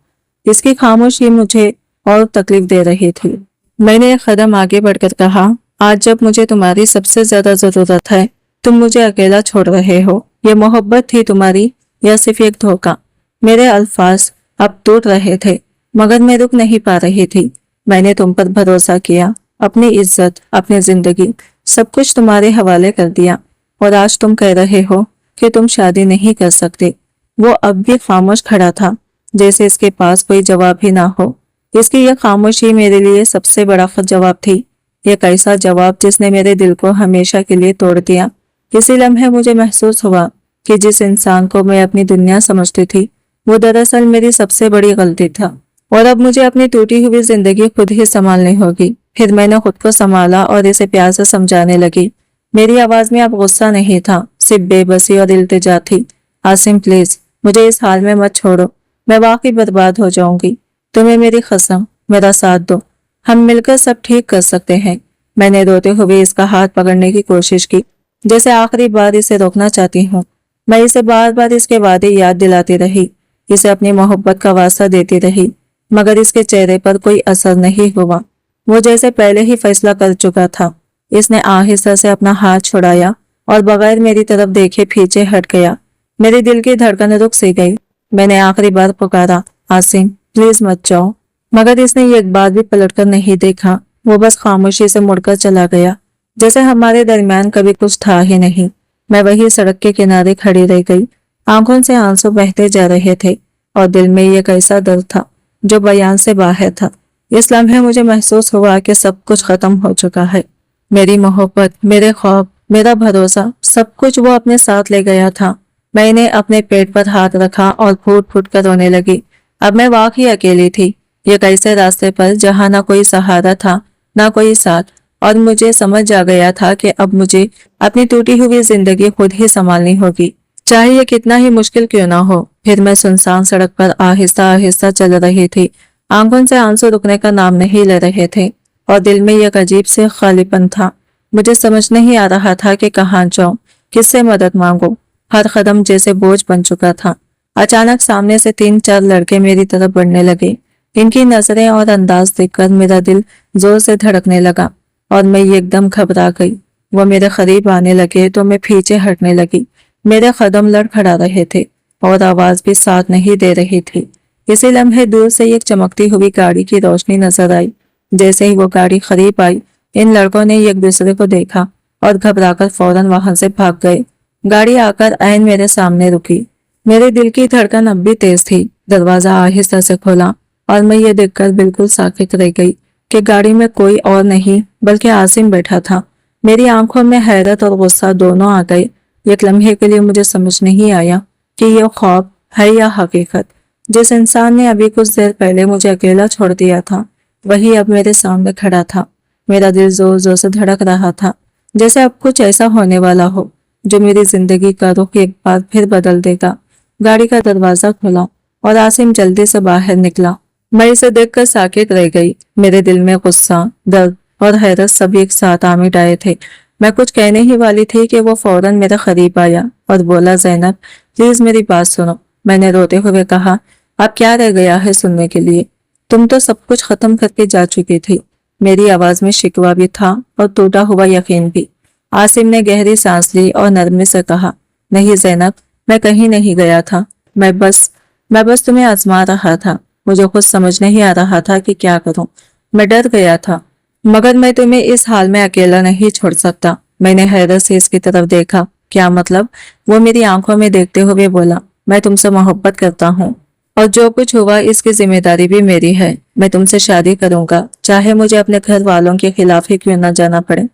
इसकी खामोशी मुझे और तकलीफ दे रही थी। मैंने एक कदम आगे बढ़कर कहा, आज जब मुझे तुम्हारी सबसे ज्यादा जरूरत है, तुम मुझे अकेला छोड़ रहे हो। ये मोहब्बत थी तुम्हारी या सिर्फ एक धोखा? मेरे अल्फाज अब टूट रहे थे, मगर मैं रुक नहीं पा रही थी। मैंने तुम पर भरोसा किया, अपनी इज्जत, अपनी जिंदगी, सब कुछ तुम्हारे हवाले कर दिया, और आज तुम कह रहे हो कि तुम शादी नहीं कर सकते। वो अब भी खामोश खड़ा था, जैसे इसके पास कोई जवाब ही ना हो। इसकी यह खामोशी मेरे लिए सबसे बड़ा जवाब थी, एक ऐसा जवाब जिसने मेरे दिल को हमेशा के लिए तोड़ दिया। इसी लम्हे मुझे महसूस हुआ कि जिस इंसान को मैं अपनी दुनिया समझती थी, वो दरअसल मेरी सबसे बड़ी गलती था, और अब मुझे अपनी टूटी हुई जिंदगी खुद ही संभालनी होगी। फिर मैंने खुद को संभाला और इसे प्यार से समझाने लगी। मेरी आवाज में अब गुस्सा नहीं था, सिर्फ बेबसी और इल्तिजा थी। आसिम प्लीज, मुझे इस हाल में मत छोड़ो, मैं वाकई बर्बाद हो जाऊंगी। तुम्हें मेरी कसम, मेरा साथ दो, हम मिलकर सब ठीक कर सकते हैं। मैंने रोते हुए इसका हाथ पकड़ने की कोशिश की, जैसे आखिरी बार इसे रोकना चाहती हूँ। मैं इसे बार बार इसके वादे याद दिलाती रही, इसे अपनी मोहब्बत का वास्ता देती रही, मगर इसके चेहरे पर कोई असर नहीं हुआ। वो जैसे पहले ही फैसला कर चुका था। इसने आहिस्ता से अपना हाथ छुड़ाया और बगैर मेरी तरफ देखे पीछे हट गया। मेरे दिल की धड़कन रुक सी गई। मैंने आखिरी बार पुकारा, आसिम प्लीज मत जाओ, मगर इसने एक बार भी पलटकर नहीं देखा। वो बस खामोशी से मुड़कर चला गया, जैसे हमारे दरमियान कभी कुछ था ही नहीं। मैं वही सड़क के किनारे खड़ी रह गई, आंखों से आंसू बहते जा रहे थे और दिल में एक ऐसा दर्द था जो बयान से बाहर था। इस लम्हे मुझे महसूस हुआ कि सब कुछ खत्म हो चुका है। मेरी मोहब्बत, मेरे ख्वाब, मेरा भरोसा, सब कुछ वो अपने साथ ले गया था। मैंने अपने पेट पर हाथ रखा और फूट फूट कर रोने लगी। अब मैं वाकई अकेली थी, एक ऐसे रास्ते पर जहाँ ना कोई सहारा था, ना कोई साथ, और मुझे समझ आ गया था कि अब मुझे अपनी टूटी हुई जिंदगी खुद ही संभालनी होगी, चाहे ये कितना ही मुश्किल क्यों ना हो। फिर मैं सुनसान सड़क पर आहिस्ता आहिस्ता चल रही थी, आंखों से आंसू रुकने का नाम नहीं ले रहे थे और दिल में एक अजीब से खालीपन था। मुझे समझ नहीं आ रहा था कि कहाँ जाऊं, किससे मदद मांगू। हर कदम जैसे बोझ बन चुका था। अचानक सामने से 3-4 लड़के मेरी तरफ बढ़ने लगे। इनकी नजरें और अंदाज देखकर मेरा दिल जोर से धड़कने लगा और मैं एकदम घबरा गई। वो मेरे करीब आने लगे तो मैं पीछे हटने लगी। मेरे कदम लड़खड़ा रहे थे और आवाज भी साथ नहीं दे रही थी। इसी लम्हे दूर से एक चमकती हुई गाड़ी की रोशनी नजर आई। जैसे ही वो गाड़ी करीब आई, इन लड़कों ने एक दूसरे को देखा और घबराकर फौरन वहां से भाग गए। गाड़ी आकर ऐन मेरे सामने रुकी। मेरे दिल की धड़कन अब भी तेज थी। दरवाजा आहिस्ता से खोला और मैं ये देखकर बिल्कुल साकित रह गई कि गाड़ी में कोई और नहीं बल्कि आसिम बैठा था। मेरी आंखों में हैरत और गुस्सा दोनों आ गए। एक लम्हे के लिए मुझे समझ नहीं आया कि यह ख्वाब है या हकीकत। जिस इंसान ने अभी कुछ देर पहले मुझे अकेला छोड़ दिया था वही अब मेरे सामने खड़ा था। मेरा दिल जोर जोर से धड़क रहा था, जैसे अब कुछ ऐसा होने वाला हो जो मेरी जिंदगी का रुख एक बार फिर बदल देगा। गाड़ी का दरवाजा खुला और आसिम जल्दी से बाहर निकला। मैं इसे देखकर साकित रह गई। मेरे दिल में गुस्सा, दर्द और हैरत सब एक साथ आमिर आए थे। मैं कुछ कहने ही वाली थी कि वो फौरन मेरे करीब आया और बोला, ज़ैनब प्लीज मेरी बात सुनो। मैंने रोते हुए कहा, अब क्या रह गया है सुनने के लिए? तुम तो सब कुछ खत्म करके जा चुकी थी। मेरी आवाज में शिकवा भी था और टूटा हुआ यकीन भी। आसिम ने गहरी सांस ली और नरमी से कहा, नहीं ज़ैनब, मैं कहीं नहीं गया था। मैं बस तुम्हें आजमा रहा था। मुझे खुद समझ नहीं आ रहा था कि क्या करूं। मैं डर गया था, मगर मैं तुम्हें इस हाल में अकेला नहीं छोड़ सकता। मैंने हैरत से इसकी तरफ देखा। क्या मतलब? वो मेरी आंखों में देखते हुए बोला, मैं तुमसे मोहब्बत करता हूँ और जो कुछ हुआ इसकी जिम्मेदारी भी मेरी है। मैं तुमसे शादी करूंगा, चाहे मुझे अपने घर वालों के खिलाफ ही क्यों न जाना पड़े।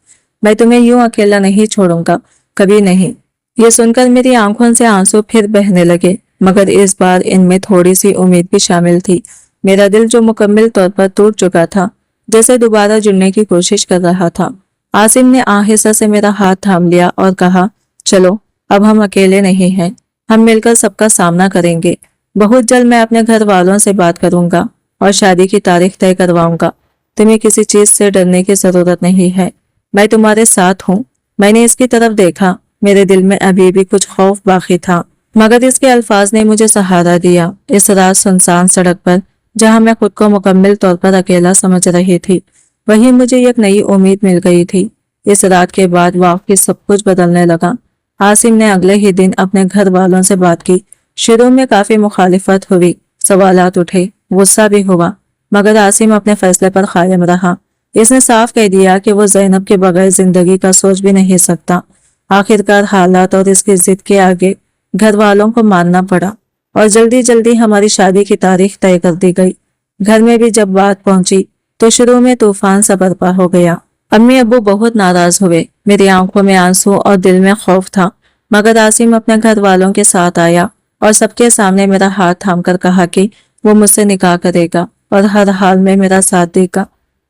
मैं तुम्हें यूं अकेला नहीं छोड़ूंगा, कभी नहीं। ये सुनकर मेरी आंखों से आंसू फिर बहने लगे, मगर इस बार इनमें थोड़ी सी उम्मीद भी शामिल थी। मेरा दिल जो मुकम्मल तौर पर टूट चुका था, जैसे दोबारा जुड़ने की कोशिश कर रहा था। आसिम ने आहिस्ता से मेरा हाथ थाम लिया और कहा, चलो अब हम अकेले नहीं हैं, हम मिलकर सबका सामना करेंगे। बहुत जल्द मैं अपने घर वालों से बात करूंगा और शादी की तारीख तय करवाऊंगा। तुम्हें किसी चीज से डरने की जरूरत नहीं है, मैं तुम्हारे साथ हूँ। मैंने इसकी तरफ देखा। मेरे दिल में अभी भी कुछ खौफ बाकी था, मगर इसके अल्फाज ने मुझे सहारा दिया। इस रात सुनसान सड़क पर जहां मैं खुद को मुकम्मल तौर पर अकेला समझ रही थी, वहीं मुझे एक नई उम्मीद मिल गई थी। इस रात के बाद वाकई सब कुछ बदलने लगा। आसिम ने अगले ही दिन अपने घर वालों से बात की। शुरू में काफी मुखालिफत हुई, सवालात उठे, गुस्सा भी हुआ, मगर आसिम अपने फैसले पर कायम रहा। इसने साफ कह दिया कि वो ज़ैनब के बगैर जिंदगी का सोच भी नहीं सकता। आखिरकार हालात और इसकी जिद के आगे घर वालों को मानना पड़ा और जल्दी जल्दी हमारी शादी की तारीख तय कर दी गई। घर में भी जब बात पहुंची तो शुरू में तूफान सा बर्पा हो गया। अम्मी अब्बू बहुत नाराज हुए। मेरी आंखों में आंसू और दिल में खौफ था, मगर आसिम अपने घर वालों के साथ आया और सबके सामने मेरा हाथ थामकर कहा कि वो मुझसे निकाह करेगा और हर हाल में मेरा साथ देगा।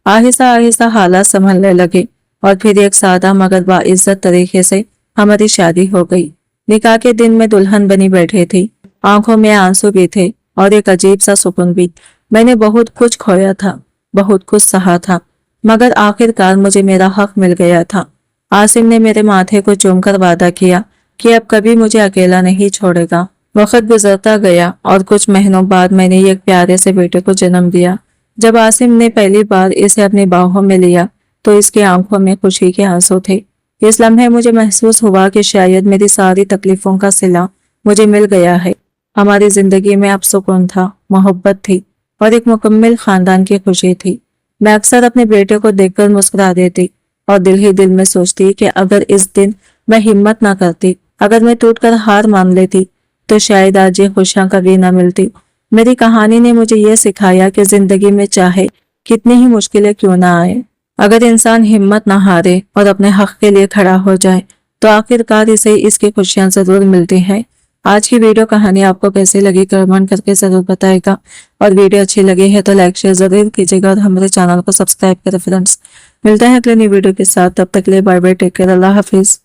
आहिस्ता आहिस्ता हालात संभलने लगे और फिर एक सादा मगर बाइज्जत तरीके से हमारी शादी हो गई। निकाह के दिन मैं दुल्हन बनी बैठी थी। आंखों में आंसू भी थे और एक अजीब सा सुकून भी। मैंने बहुत कुछ खोया था, बहुत कुछ सहा था, मगर आखिरकार मुझे मेरा हक मिल गया था। आसिम ने मेरे माथे को चूमकर वादा किया कि अब कभी मुझे अकेला नहीं छोड़ेगा। वक्त गुजरता गया और कुछ महीनों बाद मैंने एक प्यारे से बेटे को जन्म दिया। जब आसिम ने पहली बार इसे अपनी बाहों में लिया तो इसकी आंखों में खुशी के आंसू थे। इस लम्हे मुझे महसूस हुआ कि शायद मेरी सारी तकलीफों का सिला मुझे मिल गया है। हमारी जिंदगी में अब सुकून था, मोहब्बत थी और एक मुकम्मल खानदान की खुशी थी। मैं अक्सर अपने बेटे को देखकर मुस्कुरा देती और दिल ही दिल में सोचती कि अगर इस दिन मैं हिम्मत ना करती, अगर मैं टूटकर हार मान लेती, तो शायद आज ये खुशियां कभी ना मिलती। मेरी कहानी ने मुझे यह सिखाया कि जिंदगी में चाहे कितनी ही मुश्किलें क्यों ना आए, अगर इंसान हिम्मत ना हारे और अपने हक के लिए खड़ा हो जाए तो आखिरकार इसे इसकी खुशियां जरूर मिलती हैं। आज की वीडियो कहानी आपको कैसी लगी कमेंट करके जरूर बताएगा और वीडियो अच्छी लगी है तो लाइक शेयर जरूर कीजिएगा और हमारे चैनल को सब्सक्राइब करें फ्रेंड्स। मिलते हैं अगले नई वीडियो के साथ, तब तक के लिए बाय बाय, टेक केयर, अल्लाह हाफिज।